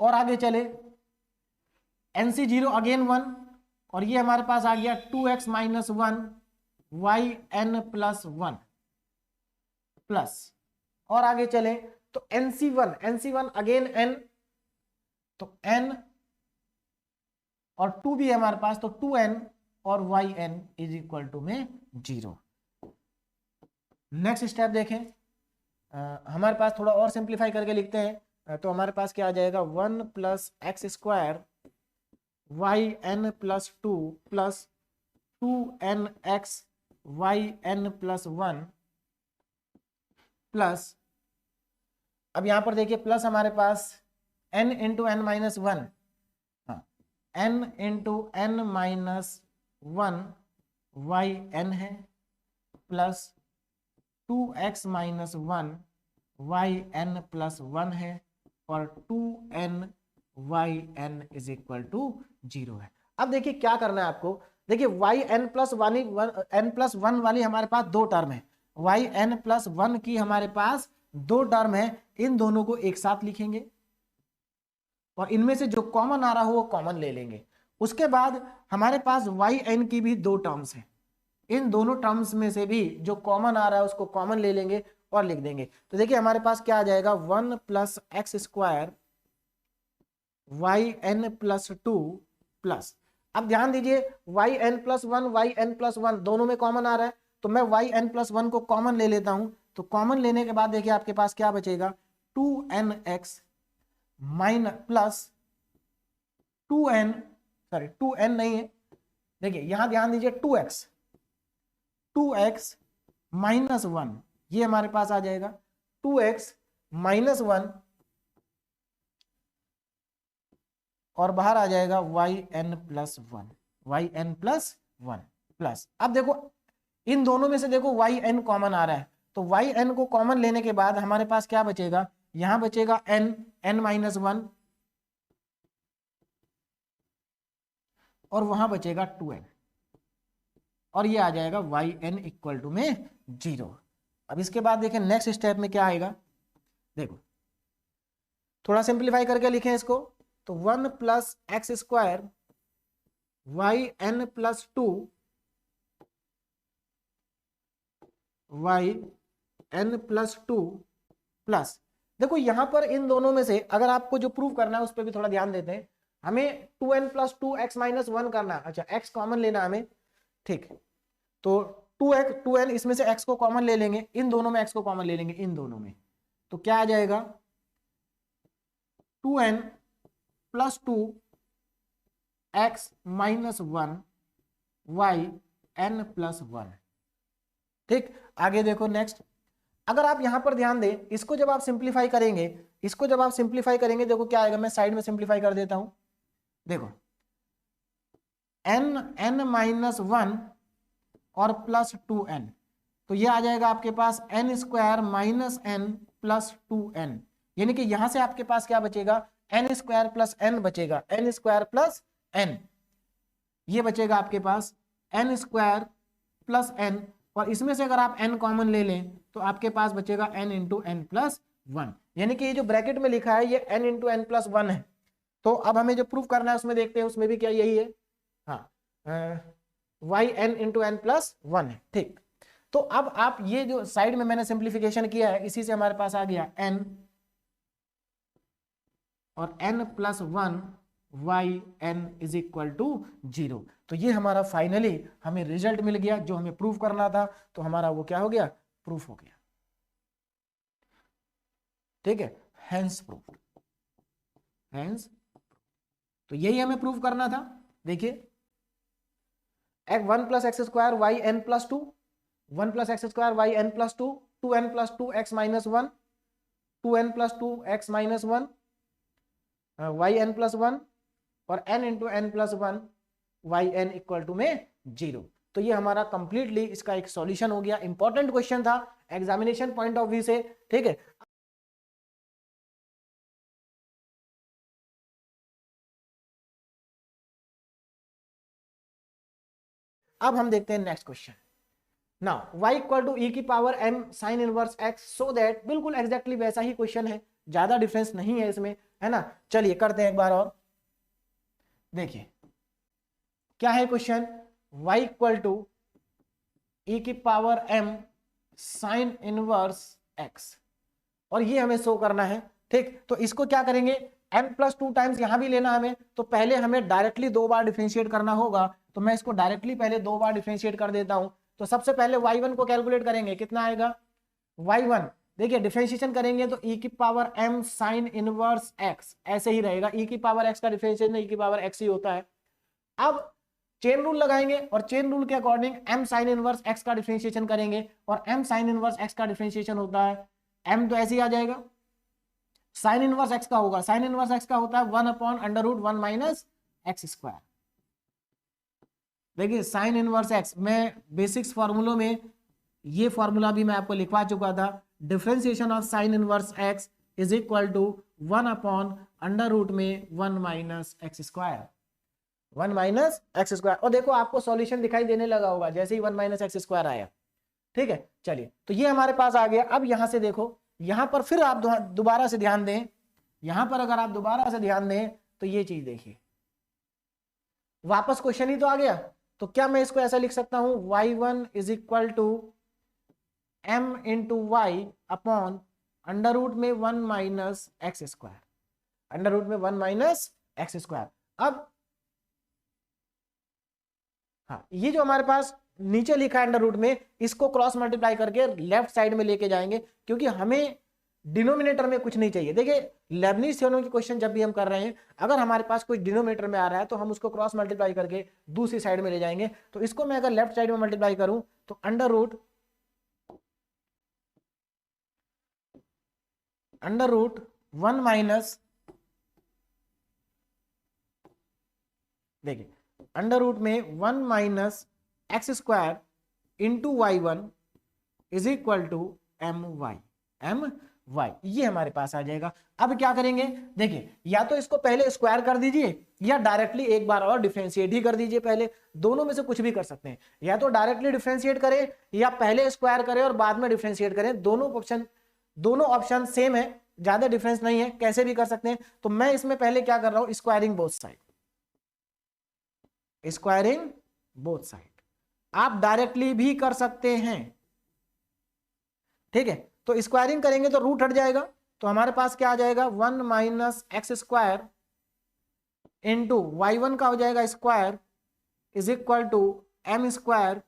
और आगे चले, NC0 अगेन 1 और ये हमारे पास आ गया 2x - 1 yn+1 प्लस। और आगे चले तो NC1 अगेन n, तो n और 2 भी है हमारे पास, तो 2n और yn = 0। नेक्स्ट स्टेप देखें, हमारे पास थोड़ा और सिंप्लीफाई करके लिखते हैं, तो हमारे पास क्या आ जाएगा, 1 + x² yn+2 plus 2nx yn+1 plus, अब यहां पर देखिए प्लस हमारे पास n × n-1, हाँ n × n-1 yn है प्लस 2x - 1 yn+1 है और 2n yn = 0 है। अब देखिए क्या करना है आपको, देखिए yn+1 वाली हमारे पास दो टर्म है, yn+1 की हमारे पास दो टर्म है, इन दोनों को एक साथ लिखेंगे और इनमें से जो कॉमन आ रहा हो वो कॉमन ले लेंगे। उसके बाद हमारे पास yn की भी दो टर्म्स हैं, इन दोनों टर्म्स में से भी जो कॉमन आ रहा है उसको कॉमन ले लेंगे और लिख देंगे। तो देखिए हमारे पास क्या आ जाएगा, 1 + x² yn+2 प्लस, अब ध्यान दीजिए yn+1 दोनों में कॉमन आ रहा है, तो मैं yn+1 को कॉमन ले लेता हूं। तो कॉमन लेने के बाद देखिए आपके पास क्या बचेगा, 2nx प्लस 2n नहीं है, देखिए यहां ध्यान दीजिए 2x - 1 ये हमारे पास आ जाएगा 2x - 1 और बाहर आ जाएगा yn+1 प्लस। अब देखो इन दोनों में से देखो yn कॉमन आ रहा है, तो yn को कॉमन लेने के बाद हमारे पास क्या बचेगा, यहां बचेगा n-1 और वहां बचेगा 2n और ये आ जाएगा yn = 0। अब इसके बाद देखें नेक्स्ट स्टेप में क्या आएगा, देखो थोड़ा सिंप्लीफाई करके लिखें इसको, तो 1 + x² yn+2 yn+2 प्लस, देखो यहां पर इन दोनों में से अगर आपको जो प्रूव करना है उस पर भी थोड़ा ध्यान देते हैं, हमें 2n + 2x - 1 करना है। अच्छा, x कॉमन लेना हमें, ठीक, तो 2n इसमें से x को कॉमन ले लेंगे, इन दोनों में x को कॉमन ले लेंगे, इन दोनों में, तो क्या आ जाएगा 2n + 2x - 1 yn+1। ठीक, आगे देखो नेक्स्ट, अगर आप यहां पर ध्यान दें, इसको जब आप सिंप्लीफाई करेंगे, देखो क्या आएगा, मैं साइड में सिंप्लीफाई कर देता हूं, देखो n-1 और प्लस 2n, तो ये आ जाएगा आपके पास n² - n प्लस 2n, यानी कि यहां से आपके पास क्या बचेगा, n² + n बचेगा, n² + n, ये बचेगा आपके पास n² + n, और इसमें से अगर आप n कॉमन ले लें तो आपके पास बचेगा n × n+1, यानी कि ये जो ब्रैकेट में लिखा है ये n × n+1 है। तो अब हमें जो प्रूफ करना है उसमें देखते हैं, उसमें भी क्या यही है, हाँ yn × n+1 है। ठीक, तो अब आप ये जो साइड में मैंने सिंप्लीफिकेशन किया है, इसी से हमारे पास आ गया n और n plus 1 y n is equal to 0। तो ये हमारा फाइनली हमें रिजल्ट मिल गया जो हमें प्रूफ करना था, तो हमारा वो क्या हो गया, प्रूफ हो गया। ठीक है, हेंस प्रूफ, हेंस। तो यही हमें प्रूफ करना था। देखिए one plus x square y n plus two, 1 plus x square y n plus two, 2n plus 2 x minus 1, 2n plus 2 x minus 1, y n plus 1 और n into n plus 1 y n equal to में 0। तो ये हमारा completely इसका एक solution हो गया। Important question था एग्जामिनेशन पॉइंट ऑफ व्यू से। ठीक है, अब हम देखते हैं next question. Now y equal to e की power m sine inverse x, so that, बिल्कुल एग्जैक्टली वैसा ही क्वेश्चन है, ज्यादा डिफरेंस नहीं है इसमें, है ना। चलिए करते हैं एक बार और। देखिए क्या है question, y equal to e की power m sine inverse x, और ये हमें शो करना है। ठीक, तो इसको क्या करेंगे, m प्लस 2 टाइम्स यहां भी लेना हमें, तो पहले हमें डायरेक्टली 2 बार डिफरेंशिएट करना होगा। तो मैं इसको डायरेक्टली पहले 2 बार डिफरेंशिएट कर देता हूं। तो सबसे पहले y1 को कैलकुलेट करेंगे, कितना आएगा y1। देखिए डिफरेंशिएशन करेंगे तो e की power m sine inverse x ऐसे ही रहेगा, e की पावर x का डिफरेंशिएशन e की पावर x ही होता है। अब चेन रूल लगाएंगे और चेन रूल के according m sine inverse x का डिफरेंशिएशन करेंगे, और m साइन इनवर्स x का डिफरेंशिएशन होता है m, तो ऐसे ही आ जाएगा। साइन इनवर्स x का होगा, साइन इनवर्स x का होता है 1 upon under root 1 minus x square. देखिए साइन इनवर्स x, मैं बेसिक्स फॉर्मूलों में ये फॉर्मूला भी मैं आपको लिखवा चुका था, differentiation of sine inverse x is equal to 1 upon under root में 1 minus x square, 1 minus x square. और देखो आपको सॉल्यूशन दिखाई देने लगा होगा जैसे ही 1 माइनस एक्स स्क्वायर आया। ठीक है, चलिए तो ये हमारे पास आ गया। अब यहां से देखो, यहां पर फिर आप दोबारा से ध्यान दें, यहां पर अगर आप दोबारा से ध्यान दें तो ये चीज देखिए, वापस क्वेश्चन ही तो आ गया। तो क्या मैं इसको ऐसा लिख सकता हूं, y1 is equal to m into y upon under root में 1 minus x square, under root में 1 माइनस एक्स स्क्वायर। अब हाँ, ये जो हमारे पास नीचे लिखा है अंडर रूट में, इसको क्रॉस मल्टीप्लाई करके लेफ्ट साइड में लेके जाएंगे, क्योंकि हमें डिनोमिनेटर में कुछ नहीं चाहिए। देखिए लेबनीज थ्योरम के क्वेश्चन जब भी हम कर रहे हैं, अगर हमारे पास कोई डिनोमिनेटर में आ रहा है तो हम उसको क्रॉस मल्टीप्लाई करके दूसरी साइड में ले जाएंगे। तो इसको मैं अगर लेफ्ट साइड में मल्टीप्लाई करूं तो अंडर रूट 1 माइनस, देखिए अंडर रूट में 1 minus x square into y1 is equal to m y, ये हमारे पास आ जाएगा। अब क्या करेंगे, देखिए या तो इसको पहले स्क्वायर कर दीजिए या डायरेक्टली एक बार और डिफरेंशिएट ही कर दीजिए पहले, दोनों में से कुछ भी कर सकते हैं। या तो डायरेक्टली डिफरेंशिएट करें या पहले स्क्वायर करें और बाद में डिफरेंशिएट करें, दोनों ऑप्शन सेम है, ज्यादा डिफरेंस नहीं है, कैसे भी कर सकते हैं। तो मैं इसमें पहले क्या कर रहा हूं, squaring both side, squaring both side. आप डायरेक्टली भी कर सकते हैं। ठीक है, तो स्क्वायरिंग करेंगे तो रूट हट जाएगा, तो हमारे पास क्या आ जाएगा, 1 minus x square into y1 का हो जाएगा square is equal to m square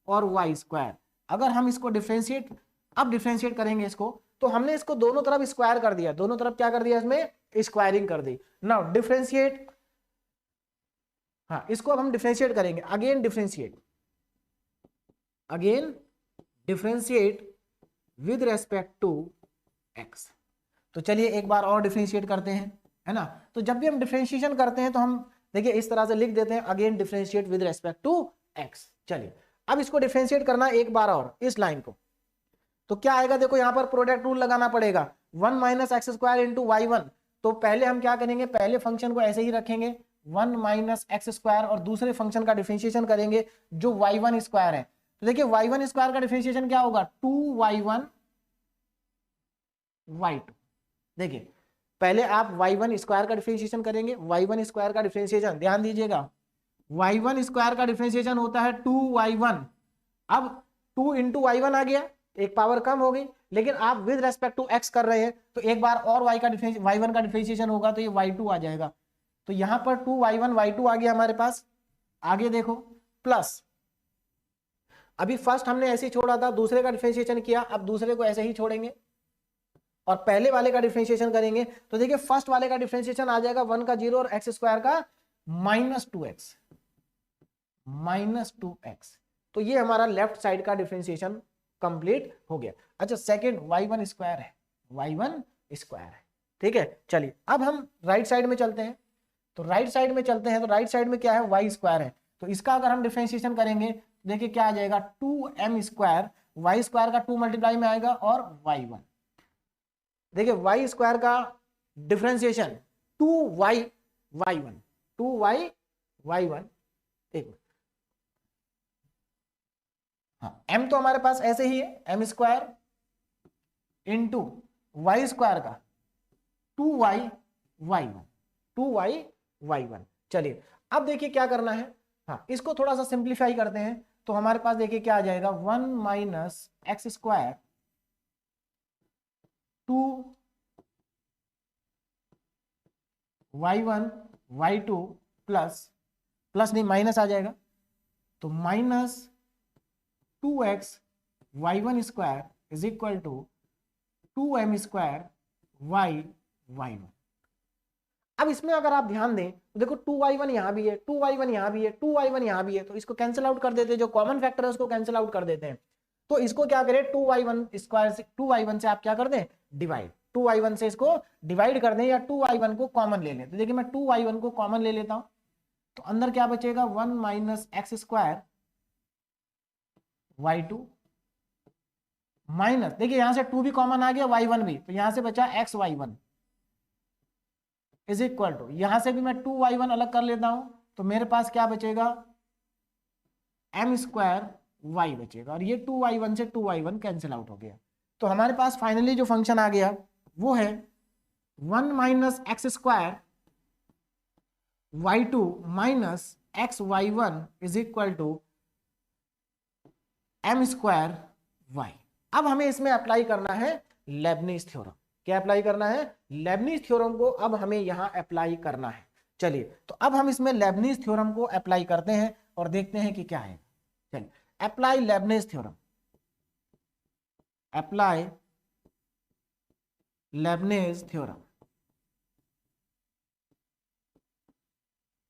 और वाई स्क्वायर। अगर हम इसको डिफरेंशिएट, अब डिफरेंशिएट करेंगे इसको, तो हमने इसको दोनों तरफ स्क्वायर कर दिया, दोनों तरफ क्या कर दिया, इसमें स्क्वायरिंग कर दी। नाउ डिफरेंशिएट, हाँ इसको अब हम डिफरेंशिएट करेंगे, again differentiate with respect to x। तो चलिए एक बार और डिफरेंशिएट करते हैं, है ना। तो जब भी हम डिफरेंशिएशन करते हैं तो हम देखिए इस तरह से लिख देते हैं, again differentiate with respect to x। चलिए अब इसको डिफरेंशिएट करना एक बार और, इस लाइन को, तो क्या आएगा, देखो यहां पर प्रोडक्ट रूल लगाना पड़ेगा, 1 minus x square into y1। तो पहले हम क्या करेंगे, पहले फंक्शन को ऐसे ही रखेंगे 1 माइनस एक्स स्क्वायर और दूसरे फंक्शन का डिफरेंशिएशन करेंगे जो y1 स्क्वायर है। तो देखिए y1 स्क्वायर का डिफरेंशिएशन क्या होगा, 2y1 y2। देखिए पहले आप y1 स्क्वायर का डिफरेंशिएशन करेंगे, y1 स्क्वायर का डिफरेंशिएशन ध्यान दीजिएगा, y1 स्क्वायर का डिफरेंशिएशन होता है 2y1। अब 2 इंटू y1 आ गया, एक पावर कम हो गई, लेकिन आप विद रेस्पेक्ट टू x कर रहे हैं तो एक बार और y का y1 का डिफरेंशिएशन होगा तो ये y2 आ जाएगा। तो यहां पर 2y1 y2 आ गया हमारे पास। आगे देखो प्लस, अभी फर्स्ट हमने ऐसे ही छोड़ा था, दूसरे का डिफरेंशिएशन किया, अब दूसरे को ऐसे ही छोड़ेंगे और पहले वाले का डिफरेंशिएशन करेंगे। तो देखिए फर्स्ट वाले का डिफरेंशिएशन आ जाएगा 1 का 0 और x स्क्वायर का -2x। तो ये हमारा लेफ्ट साइड का डिफरेंशिएशन कंप्लीट हो गया। अच्छा सेकंड y1 स्क्वायर है, ठीक है। चलिए अब हम राइट साइड में चलते हैं। तो राइट साइड में क्या है, y स्क्वायर है। तो इसका अगर हम डिफरेंशिएशन करेंगे देखिए क्या आ जाएगा, 2m स्क्वायर, y स्क्वायर का 2 मल्टीप्लाई में आएगा और y1। देखिए y स्क्वायर का डिफरेंशिएशन 2y y1 एक, हाँ m तो हमारे पास ऐसे ही है, m square into y square का 2y y1। चलिए अब देखिए क्या करना है, हाँ इसको थोड़ा सा सिंप्लीफाई करते हैं। तो हमारे पास देखिए क्या आ जाएगा, 1 minus x square 2y1 y2 plus नहीं माइनस आ जाएगा, तो minus 2x y1 square is equal to 2m square y1। अब इसमें अगर आप ध्यान दें तो देखो 2y1 यहां भी है, 2y1 यहां भी है, 2y1 यहां भी है, तो इसको कैंसिल आउट कर देते हैं, जो कॉमन फैक्टर है उसको कैंसिल आउट कर देते हैं। तो इसको क्या करें, 2y1 स्क्वायर से 2y1 से आप क्या कर दें, डिवाइड, 2y1 से इसको डिवाइड कर दें या 2y1 को कॉमन ले लें। तो देखिए मैं 2y1 को कॉमन ले लेता हूं, तो अंदर क्या बचेगा, 1 minus x square y2 minus, देखिए यहां से 2 भी कॉमन आ गया, y1 भी, तो यहां से बचा x y1 is equal to, यहां से भी मैं 2y1 अलग कर लेता हूं, तो मेरे पास क्या बचेगा, m स्क्वायर y बचेगा, और ये 2y1 से 2y1 कैंसिल आउट हो गया। तो हमारे पास फाइनली जो फंक्शन आ गया वो है 1 minus x square y2 minus x y1 is equal to m square y। अब हमें इसमें अप्लाई करना है लेबनीज थ्योरम। क्या अप्लाई करना है, लेबनीज थ्योरम को अब हमें यहां अप्लाई करना है। चलिए तो अब हम इसमें लेबनीज थ्योरम को अप्लाई करते हैं और देखते हैं कि क्या है। चलिए apply Lebanese theorem, apply Lebanese theorem.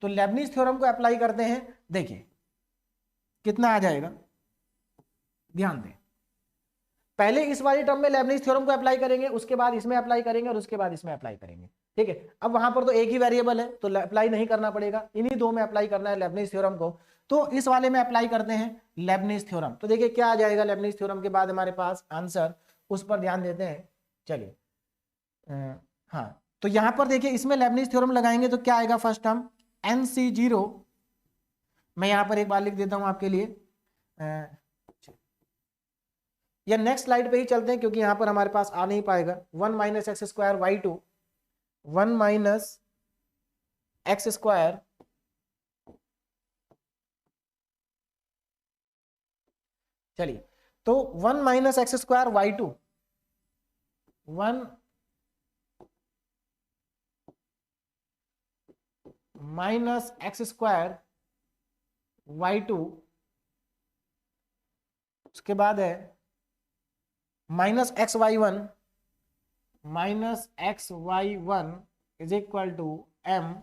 तो लेबनीज थ्योरम को अप्लाई करते हैं, देखिए कितना आ जाएगा, ध्यान दें, पहले इस वाली टर्म में लेबनीज थ्योरम को अप्लाई करेंगे, उसके बाद इसमें अप्लाई करेंगे और उसके बाद इसमें अप्लाई करेंगे, ठीक है। अब वहां पर तो एक ही वेरिएबल है तो अप्लाई नहीं करना पड़ेगा, इन्हीं दो में अप्लाई करना है लेबनीज थ्योरम को। तो इस वाले में अप्लाई करते हैं लेबनीज थ्योरम। तो देखिए क्या आ जाएगा लेबनीज थ्योरम के बाद हमारे पास आंसर, उस पर ध्यान देते हैं। चलिए हाँ, तो यहां पर देखिए इसमें लेबनीज थ्योरम लगाएंगे तो क्या आएगा, फर्स्ट टर्म NC0, मैं यहां पर एक बार लिख देता हूं आपके लिए, या नेक्स्ट स्लाइड पे ही चलते हैं क्योंकि यहां पर हमारे पास आ नहीं पाएगा। 1 minus x square y2, 1 minus x square, चलिए तो 1 minus x square y2, 1 minus x square y2, उसके बाद है minus x y1 is equal to m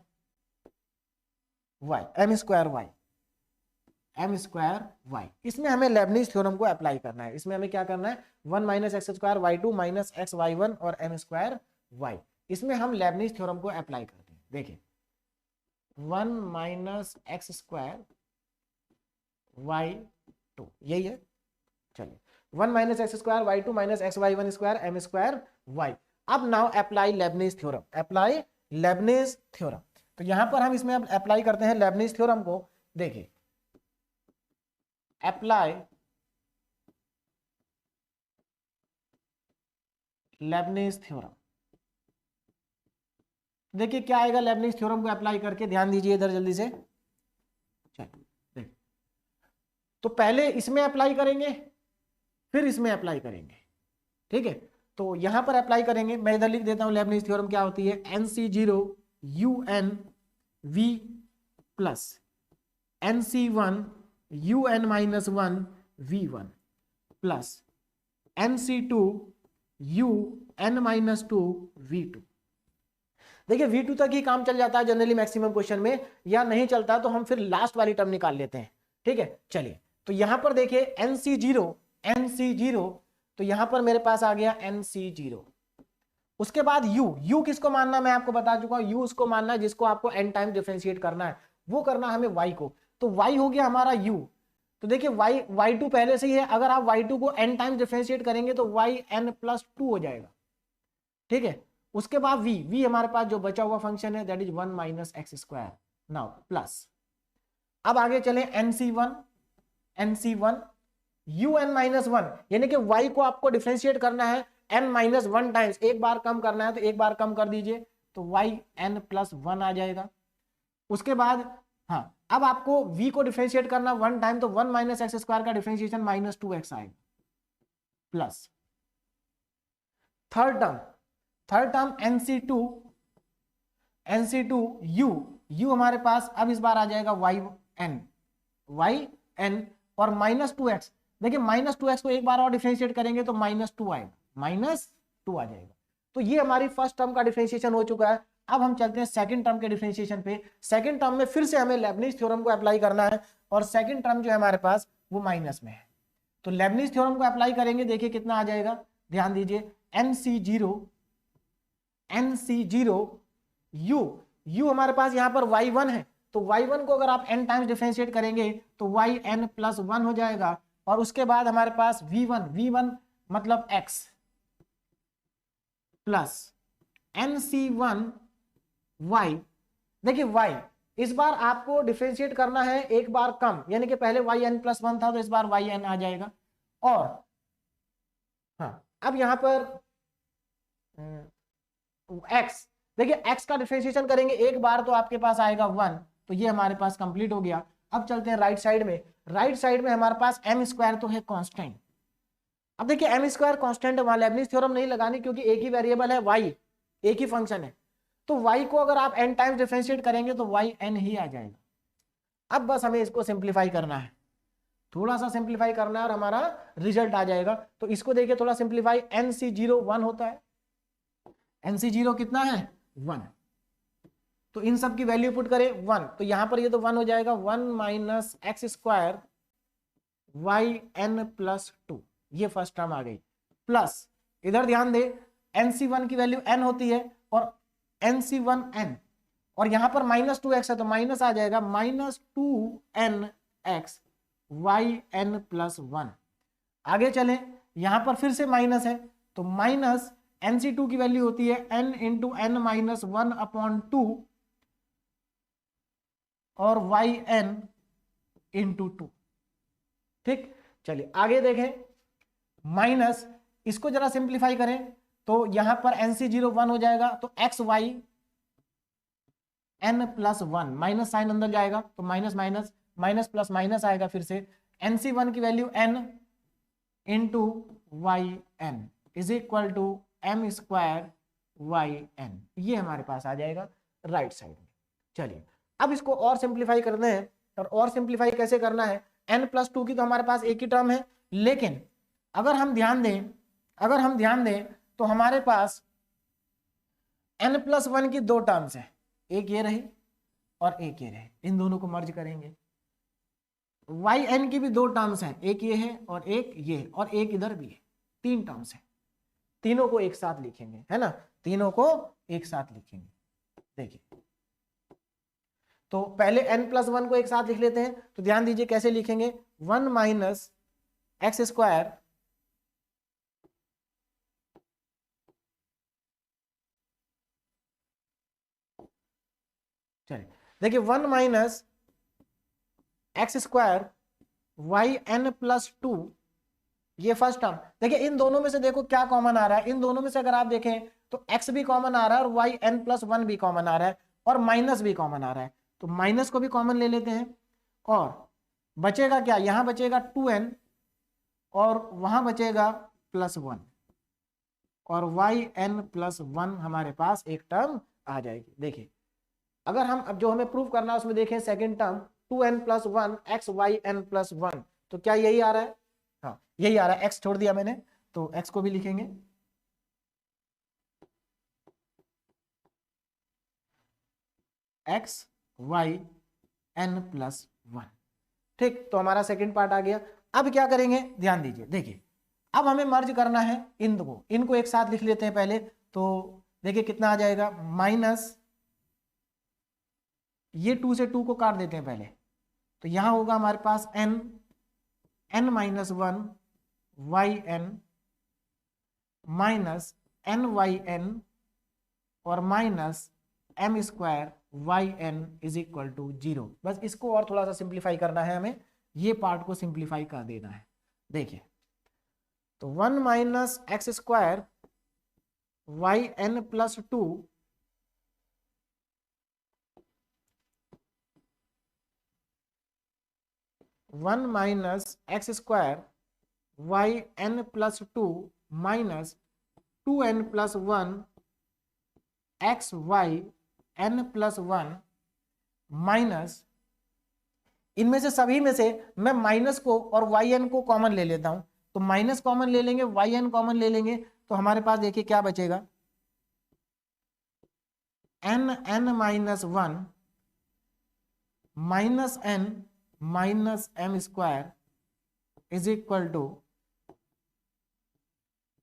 square y। इसमें हमें लेबनीज थ्योरम को अप्लाई करना है। इसमें हमें क्या करना है, 1 minus x square y2 minus x y1 और m स्क्वायर y, इसमें हम लेबनीज थ्योरम को अप्लाई करते हैं। देखिए 1 माइनस एक्स स्क्वायर y2, यही है। चलिए 1 minus x square y2 minus x y1 square m square y। अब now apply Lebanese theorem, apply Lebanese theorem. तो यहां पर हम इसमें अब अप्लाई करते हैं लेबनीज थ्योरम को। देखिए अप्लाई लेबनीज थ्योरम, देखिए क्या आएगा लेबनीज थ्योरम को अप्लाई करके, ध्यान दीजिए इधर जल्दी से। चलिए तो पहले इसमें अप्लाई करेंगे फिर इसमें अप्लाई करेंगे, ठीक है, तो यहां पर अप्लाई करेंगे, मैं इधर लिख देता हूं लेबनिज थ्योरम क्या होती है, NC0 UN V plus NC1 UN minus 1 V1 plus NC2 UN minus 2 V2। देखिए V2 तक ही काम चल जाता है जनरली मैक्सिमम क्वेश्चन में, या नहीं चलता तो हम फिर लास्ट वाली टर्म निकाल लेते हैं। ठीक है, चलिए तो यहां पर देखिए NC0 तो यहां पर मेरे पास आ गया NC0। उसके बाद U किसको मानना मैं आपको बता चुका हूं, U उसको मानना है जिसको आपको n टाइम डिफरेंशिएट करना है, वो करना हमें Y को। तो Y हो गया हमारा U। तो देखिए y2 पहले से ही है, अगर आप y2 को n टाइम डिफरेंशिएट करेंगे तो yn प्लस 2 हो जाएगा। ठीक है, उसके बाद v हमारे पास जो बचा हुआ फंक्शन है that is 1 minus x square. Now plus, अब आगे चले NC1 UN माइनस 1, यानी कि y को आपको डिफरेंशिएट करना है n माइनस 1 टाइम्स, एक बार कम करना है तो एक बार कम कर दीजिए, तो yn प्लस 1 आ जाएगा। उसके बाद हाँ, अब आपको v को डिफरेंशिएट करना 1 टाइम, तो 1 माइनस एक्स स्क्वायर का डिफरेंशिएशन माइनस 2x आएगा, plus third term NC2 U हमारे पास अब इस बार आ जाएगा yn और माइनस 2x। देखिए माइनस 2x को एक बार और डिफरेंशिएट करेंगे तो माइनस 2 आएगा, माइनस 2 आ जाएगा। तो ये हमारी फर्स्ट टर्म का डिफरेंशिएशन हो चुका है। अब हम चलते हैं सेकंड टर्म के डिफरेंशिएशन पे। सेकंड टर्म में फिर से हमें लेबनिज थ्योरम को अप्लाई करना है, और सेकंड टर्म जो है हमारे पास वो माइनस में है, तो लेबनिज थ्योरम को अप्लाई करेंगे, देखिए कितना आ जाएगा, ध्यान दीजिए NC0 U हमारे पास यहाँ पर y1 है, तो y1 को अगर आप n टाइम्स डिफरेंशिएट करेंगे तो yn प्लस 1 हो जाएगा, और उसके बाद हमारे पास v1 मतलब x प्लस NC1 y। देखिए y इस बार आपको डिफरेंशिएट करना है एक बार कम, यानी कि पहले yn प्लस 1 था तो इस बार yn आ जाएगा। और हाँ, अब यहां पर x, देखिए x का डिफरेंशिएशन करेंगे एक बार तो आपके पास आएगा 1, तो ये हमारे पास कंप्लीट हो गया। अब चलते हैं राइट साइड में हमारे पास m स्क्वायर तो है कांस्टेंट। अब देखिए m स्क्वायर कांस्टेंट है, वहां लेबनिज थ्योरम नहीं लगानी क्योंकि एक ही वेरिएबल है y, एक ही फंक्शन है, तो y को अगर आप n टाइम्स डिफरेंशिएट करेंगे तो yn ही आ जाएगा। अब बस हमें इसको सिंप्लीफाई करना है, थोड़ा सा सिंप्लीफाई करना है और हमारा रिजल्ट आ जाएगा। तो इसको देखिए थोड़ा सिंप्लीफाई, NC0 1 होता है, NC0 कितना है 1, तो इन सब की वैल्यू पुट करें 1, तो यहां पर ये तो 1 हो जाएगा, 1 minus x square yn plus 2, ये फर्स्ट टर्म आ गई, प्लस इधर ध्यान दे NC1 की वैल्यू n होती है और NC1 n, और यहां पर माइनस 2x है तो माइनस आ जाएगा, माइनस 2nx yn प्लस 1। आगे चलें, यहां पर फिर से माइनस है तो माइनस NC2 की वैल्यू होती है n into n minus 1 upon 2 और yn इंटू 2। ठीक, चलिए आगे देखें, माइनस इसको जरा सिंप्लीफाई करें तो यहां पर NC0 1 हो जाएगा, तो xy n plus 1, minus sine अंदर जाएगा तो minus minus minus plus minus आएगा, फिर से NC1 की value n into yn is equal to m square yn, ये हमारे पास आ जाएगा राइट साइड में। चलिए अब इसको और सिंप्लीफाई करते हैं, और सिंप्लीफाई कैसे करना है, n प्लस 2 की तो हमारे पास एक ही टर्म है, लेकिन अगर हम ध्यान दें तो हमारे पास n प्लस 1 की 2 टर्म्स हैं, एक ये रही और एक ये रही, इन दोनों को मर्ज करेंगे। yn की भी 2 टर्म्स हैं, एक ये है और एक ये है और एक इधर भी है, 3 टर्म्स हैं, तीनों को एक साथ लिखेंगे, है ना, तीनों को एक साथ लिखेंगे। देखिए तो पहले n प्लस 1 को एक साथ लिख लेते हैं, तो ध्यान दीजिए कैसे लिखेंगे, 1 माइनस एक्स स्क्वायर चलिए देखिए 1 minus x square yn plus 2, ये फर्स्ट टर्म। देखिए इन दोनों में से देखो क्या कॉमन आ रहा है, इन दोनों में से अगर आप देखें तो x भी कॉमन आ रहा है और yn प्लस 1 भी कॉमन आ रहा है और माइनस भी कॉमन आ रहा है, तो माइनस को भी कॉमन ले लेते हैं, और बचेगा क्या, यहां बचेगा 2n और वहां बचेगा प्लस 1, और yn+1 हमारे पास एक टर्म आ जाएगी। देखिए अगर हम अब जो हमें प्रूव करना है उसमें देखें सेकंड टर्म 2n+1 xyn+1, तो क्या यही आ रहा है? हाँ यही आ रहा है, x छोड़ दिया मैंने तो x को भी लिखेंगे xyn+1। ठीक, तो हमारा सेकंड पार्ट आ गया। अब क्या करेंगे, ध्यान दीजिए, देखिए अब हमें मर्ज करना है इनको एक साथ लिख लेते हैं पहले। तो देखिए कितना आ जाएगा, माइनस ये 2 से 2 को काट देते हैं पहले, तो यहां होगा हमारे पास n -1 yn माइनस nyn और minus m² yn is equal to 0। बस इसको और थोड़ा सा सिंप्लीफाई करना है हमें, ये पार्ट को सिंप्लीफाई कर देना है। देखिए तो 1 minus x² yn+2 1 minus x² yn+2 minus 2n+1 xyn+1 minus, इनमें से सभी में से मैं माइनस को और yn को कॉमन ले लेता हूं, तो माइनस कॉमन ले लेंगे, yn कॉमन ले लेंगे, तो हमारे पास देखिए क्या बचेगा, n-1 minus n minus m² is equal to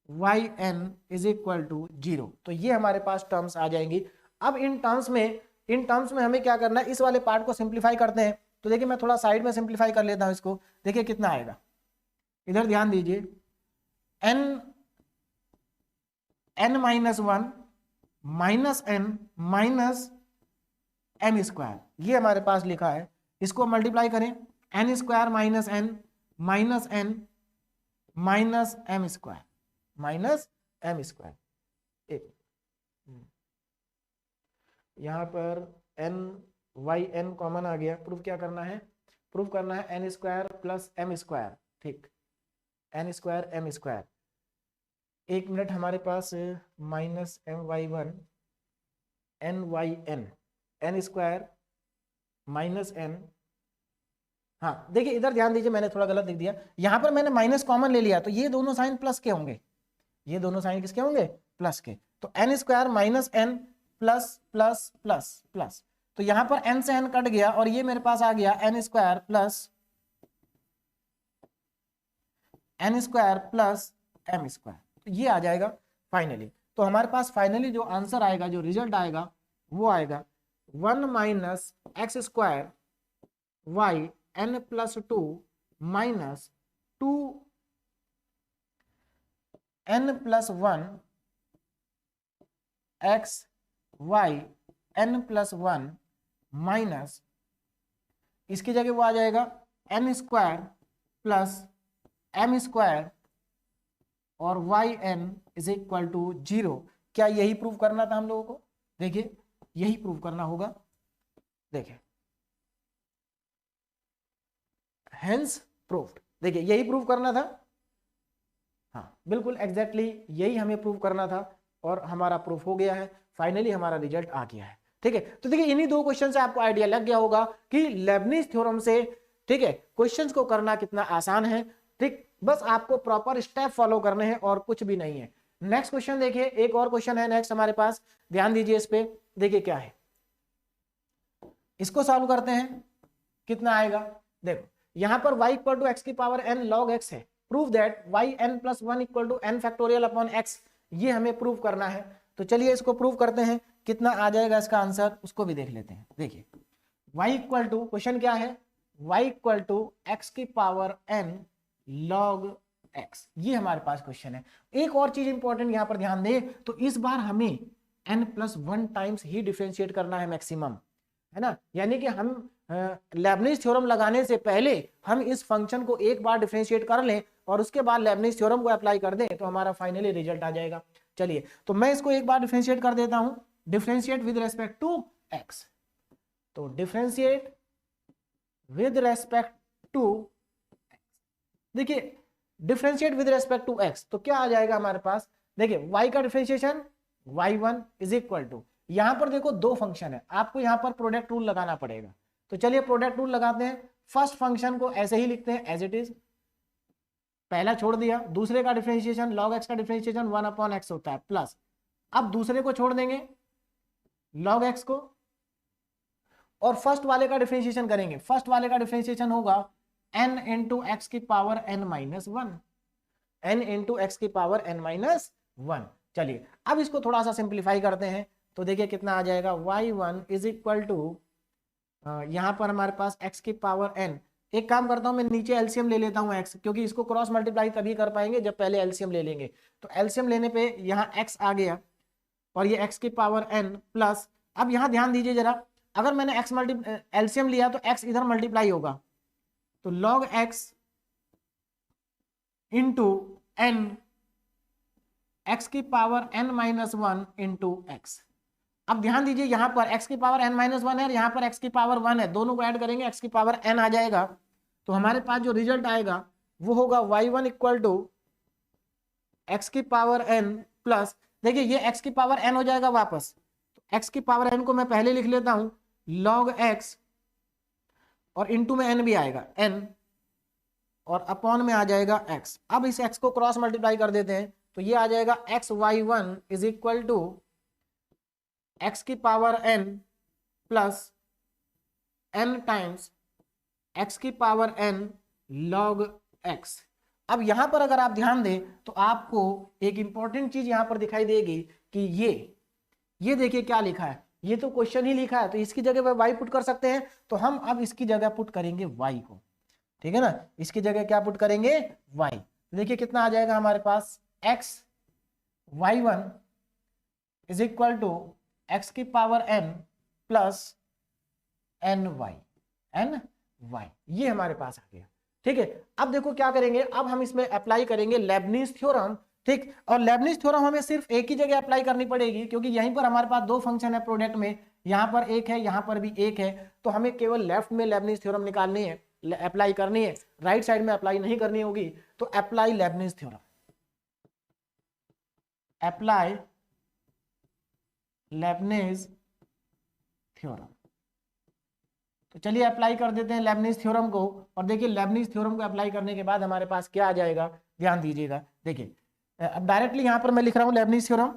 yn is equal to 0। तो ये हमारे पास टर्म्स आ जाएंगी। अब इन टर्म्स में हमें क्या करना है, इस वाले पार्ट को सिंप्लीफाई करते हैं। तो देखिए मैं थोड़ा साइड में सिंप्लीफाई कर लेता हूं इसको, देखिए कितना आएगा, इधर ध्यान दीजिए, n-1 minus n minus m², ये हमारे पास लिखा है, इसको मल्टीप्लाई करें, n² minus n minus n minus m² minus m²। एक यहां पर n कॉमन आ गया, प्रूफ क्या करना है, प्रूफ करना है n² प्लस m²। ठीक, n² m², एक मिनट, हमारे पास minus my1 nyn n² minus n, हाँ देखिए इधर ध्यान दीजिए, मैंने थोड़ा गलत लिख दिया, यहां पर मैंने माइनस कॉमन ले लिया, तो ये दोनों साइन प्लस के होंगे, ये दोनों साइन किसके होंगे, प्लस के। तो n² minus n plus plus plus plus, तो यहां पर n से n कट गया और ये मेरे पास आ गया n² प्लस m², तो ये आ जाएगा फाइनली। तो हमारे पास फाइनली जो आंसर आएगा, जो रिजल्ट आएगा वो आएगा 1 minus x² yn+2 minus 2n+1 xyn+1 minus, इसकी जगह वो आ जाएगा n² प्लस m² और yn इज इक्वल टू 0। क्या यही प्रूव करना था हम लोगों को, देखिए यही प्रूव करना होगा, देखिए हेंस प्रूव्ड, देखिए यही प्रूव करना था, हाँ बिल्कुल एग्जैक्टली यही हमें प्रूव करना था और हमारा प्रूफ हो गया है, फाइनली हमारा रिजल्ट आ गया है। ठीक है, तो देखिए इन्हीं दो क्वेश्चन से आपको आइडिया लग गया होगा कि लेबनिज थ्योरम से, ठीक है, क्वेश्चंस को करना कितना आसान है। ठीक, बस आपको प्रॉपर स्टेप फॉलो करने हैं और कुछ भी नहीं है। नेक्स्ट क्वेश्चन देखिए, एक और क्वेश्चन है नेक्स्ट हमारे पास, ध्यान दीजिए इस पे, देखिए क्या है, इसको सॉल्व करते हैं, कितना आएगा, देखो यहां पर y इक्वल टू एक्स की पावर n log x है, prove that yn+1 equal to n factorial upon x, ये हमें प्रूव करना है। तो चलिए इसको प्रूव करते हैं, कितना आ जाएगा इसका आंसर, उसको भी देख लेते हैं। देखिए y इक्वल टू, क्वेश्चन क्या है, y इक्वल टू एक्स की पावर n log x, ये हमारे पास क्वेश्चन है। एक और चीज इंपॉर्टेंट यहां पर ध्यान दें, तो इस बार हमें n+1 टाइम्स ही डिफरेंशिएट करना है मैक्सिमम, है ना, यानी कि हम लेबनिज थ्योरम लगाने से पहले हम इस फंक्शन को एक बार डिफरेंशिएट कर लें और उसके बाद लेबनिज थ्योरम को अप्लाई कर दें, तो हमारा फाइनली रिजल्ट आ जाएगा। चलिए तो मैं इसको एक बार डिफरेंशिएट कर देता हूं, differentiate with respect to x, तो डिफरेंशिएट विद रेस्पेक्ट टू, देखिए differentiate with respect to x, तो क्या आ जाएगा हमारे पास, देखिए y का differentiation y1 is equal to, यहां पर देखो दो फंक्शन है, आपको यहां पर प्रोडक्ट रूल लगाना पड़ेगा। तो चलिए प्रोडक्ट रूल लगाते हैं। फर्स्ट फंक्शन को ऐसे ही लिखते हैं एज इट इज, पहला छोड़ दिया। दूसरे का डिफरेंशिएशन log x का डिफरेंशिएशन 1/x होता है प्लस, अब दूसरे को छोड़ देंगे log x को, और फर्स्ट वाले का डिफरेंशिएशन करेंगे। फर्स्ट वाले का डिफरेंशिएशन होगा n इंटू एक्स की power n minus one, n into x की पावर n माइनस वन। चलिए अब इसको थोड़ा सा सिंप्लीफाई करते हैं, तो देखिए कितना आ जाएगा, y1 इज इक्वल टू, यहां पर हमारे पास x की पावर n, एक काम करता हूं मैं नीचे एलसीएम ले लेता हूं x, क्योंकि इसको क्रॉस मल्टीप्लाई तभी कर पाएंगे जब पहले एलसीएम ले लेंगे। तो एलसीएम लेने पे यहाँ x आ गया और ये x की पावर n प्लस, अब यहाँ ध्यान दीजिए जरा, अगर मैंने x एलसीएम लिया तो x इधर मल्टीप्लाई होगा, तो log x into n, x की power n minus one into x. अब ध्यान दीजिए यहां पर x की पावर n माइनस वन है और यहां पर x की पावर 1 है, दोनों को ऐड करेंगे x की पावर n आ जाएगा। तो हमारे पास जो रिजल्ट आएगा वो होगा y1 इक्वल टू x की पावर n प्लस, देखिए ये x की पावर n हो जाएगा वापस, तो x की पावर n को मैं पहले लिख लेता हूं log x, और इंटू में n भी आएगा n, और अपॉन में आ जाएगा x। अब इस x को क्रॉस मल्टीप्लाई कर देते हैं, तो ये आ जाएगा xy1 is equal to x की power n plus n times x की पावर n log x। अब यहां पर अगर आप ध्यान दें तो आपको एक इंपॉर्टेंट चीज यहां पर दिखाई देगी कि ये देखिए क्या लिखा है, ये तो क्वेश्चन ही लिखा है, तो इसकी जगह y पुट कर सकते हैं, तो हम अब इसकी जगह पुट करेंगे y को, ठीक है ना, इसकी जगह क्या पुट करेंगे y। देखिए कितना आ जाएगा हमारे पास, x y1 is equal to x की पावर n प्लस ny, ये हमारे पास आ गया, ठीक है। अब देखो क्या करेंगे, अब हम इसमें अप्लाई करेंगे लेबनीज थ्योरम, ठीक, और लेबनीज थ्योरम हमें सिर्फ एक ही जगह अप्लाई करनी पड़ेगी, क्योंकि यहीं पर हमारे पास दो फंक्शन है प्रोडक्ट में, यहाँ पर एक है यहाँ पर भी एक है, तो हमें केवल लेफ्ट में लेबनीज थ्योरम निकालनी है, अप्लाई करनी है, राइट साइड में अप्लाई नहीं करनी होगी। तो apply Lebanese theorem, apply Lebanese theorem, तो चलिए अप्लाई कर देते हैं लेबनीज थ्योरम को, और देखिए लेबनीज थ्योरम को अप्लाई करने के बाद हमारे पास क्या आ जाएगा, ध्यान दीजिएगा। देखिए अब डायरेक्टली यहां पर मैं लिख रहा हूं लेबनीज थ्योरम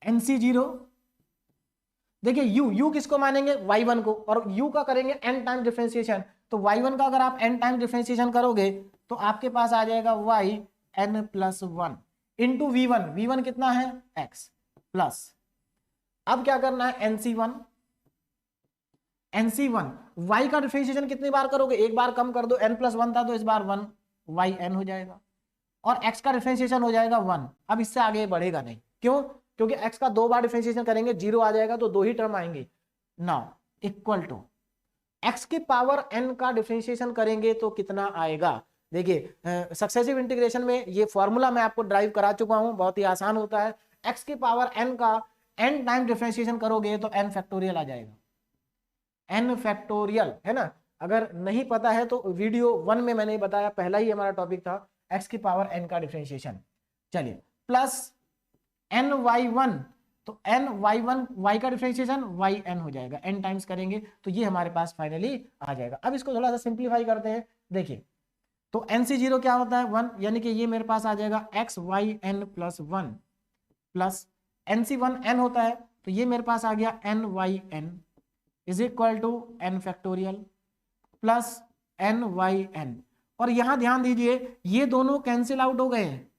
NC0, देखिए u किसको मानेंगे y1 को, और u का करेंगे n टाइम डिफरेंशिएशन, तो y1 का अगर आप n टाइम डिफरेंशिएशन करोगे तो आपके पास आ जाएगा y n plus one into v1 कितना है x प्लस, अब क्या करना है NC1 y का डिफरेंशिएशन कितनी बार करोगे, एक बार कम कर दो, n प्लस वन था तो इस बार 1 yn हो जाएगा, और x का डिफरेंशिएशन हो जाएगा 1। अब इससे आगे बढ़ेगा नहीं, क्यों, क्योंकि x का दो बार डिफरेंशिएशन करेंगे 0 आ जाएगा, तो दो ही टर्म आएंगे। नाउ इक्वल टू x की पावर n का डिफरेंशिएशन करेंगे तो कितना आएगा, देखिए सक्सेसिव इंटीग्रेशन में ये फॉर्मूला मैं आपको ड्राइव करा चुका हूं, बहुत ही आसान होता है। x की पावर n का n टाइम डिफरेंशिएशन करोगे तो n फैक्टोरियल आ जाएगा, n फैक्टोरियल, है ना। अगर नहीं पता है तो वीडियो 1 में मैंने बताया, पहला ही हमारा टॉपिक था x की पावर n का डिफरेंशिएशन। चलिए प्लस ny1, तो ny1 y का डिफरेंशिएशन yn हो जाएगा, n टाइम्स करेंगे तो ये हमारे पास फाइनली आ जाएगा। अब इसको थोड़ा सा सिंप्लीफाई करते हैं, देखिए तो NC0 क्या होता है 1, यानी कि ये मेरे पास आ जाएगा xyn plus 1 plus NC1 n होता है, तो ये मेरे पास आ गया nyn is equal to n factorial plus nyn, और यहां ध्यान दीजिए ये दोनों कैंसिल आउट हो गए हैं,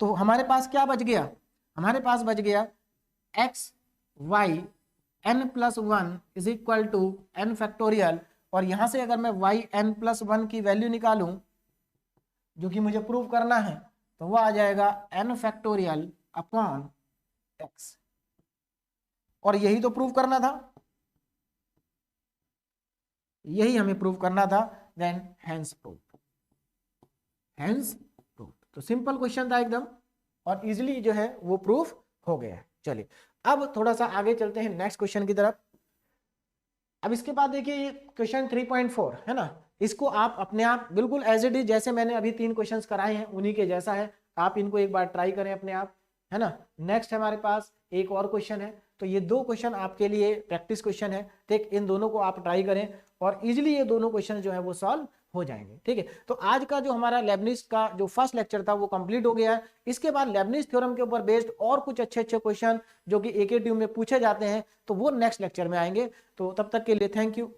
तो हमारे पास क्या बच गया, हमारे पास बच गया xyn plus one is equal to n factorial, और यहां से अगर मैं yn प्लस वन की वैल्यू निकालूं जो कि मुझे प्रूव करना है, तो वो आ जाएगा n फैक्टोरियल अपॉन x, और यही तो प्रूव करना था, यही हमें प्रूव करना था, then hence proved, hence proved. तो सिंपल क्वेश्चन था एकदम, और इजीली जो है वो प्रूफ हो गया है। चलिए अब थोड़ा सा आगे चलते हैं नेक्स्ट क्वेश्चन की तरफ। अब इसके बाद देखिए ये क्वेश्चन 3.4 है ना, इसको आप अपने आप बिल्कुल एज इट इज, जैसे मैंने अभी 3 क्वेश्चंस कराए हैं उन्हीं के जैसा है, आप इनको एक बार ट्राई करें अपने आप, है ना। नेक्स्ट हमारे पास एक और क्वेश्चन है, तो ये दो क्वेश्चन आपके लिए प्रैक्टिस क्वेश्चन है, ठीक, इन दोनों को आप ट्राई करें और इजीली ये दोनों क्वेश्चन जो है वो सॉल्व हो जाएंगे, ठीक है। तो आज का जो हमारा लेबनिज का जो फर्स्ट लेक्चर था वो कंप्लीट हो गया है। इसके बाद लेबनिज थ्योरम के ऊपर बेस्ड और कुछ अच्छे अच्छे क्वेश्चन जो कि एकेटीयू में पूछे जाते हैं, तो वो नेक्स्ट लेक्चर में आएंगे। तो तब तक के लिए थैंक यू।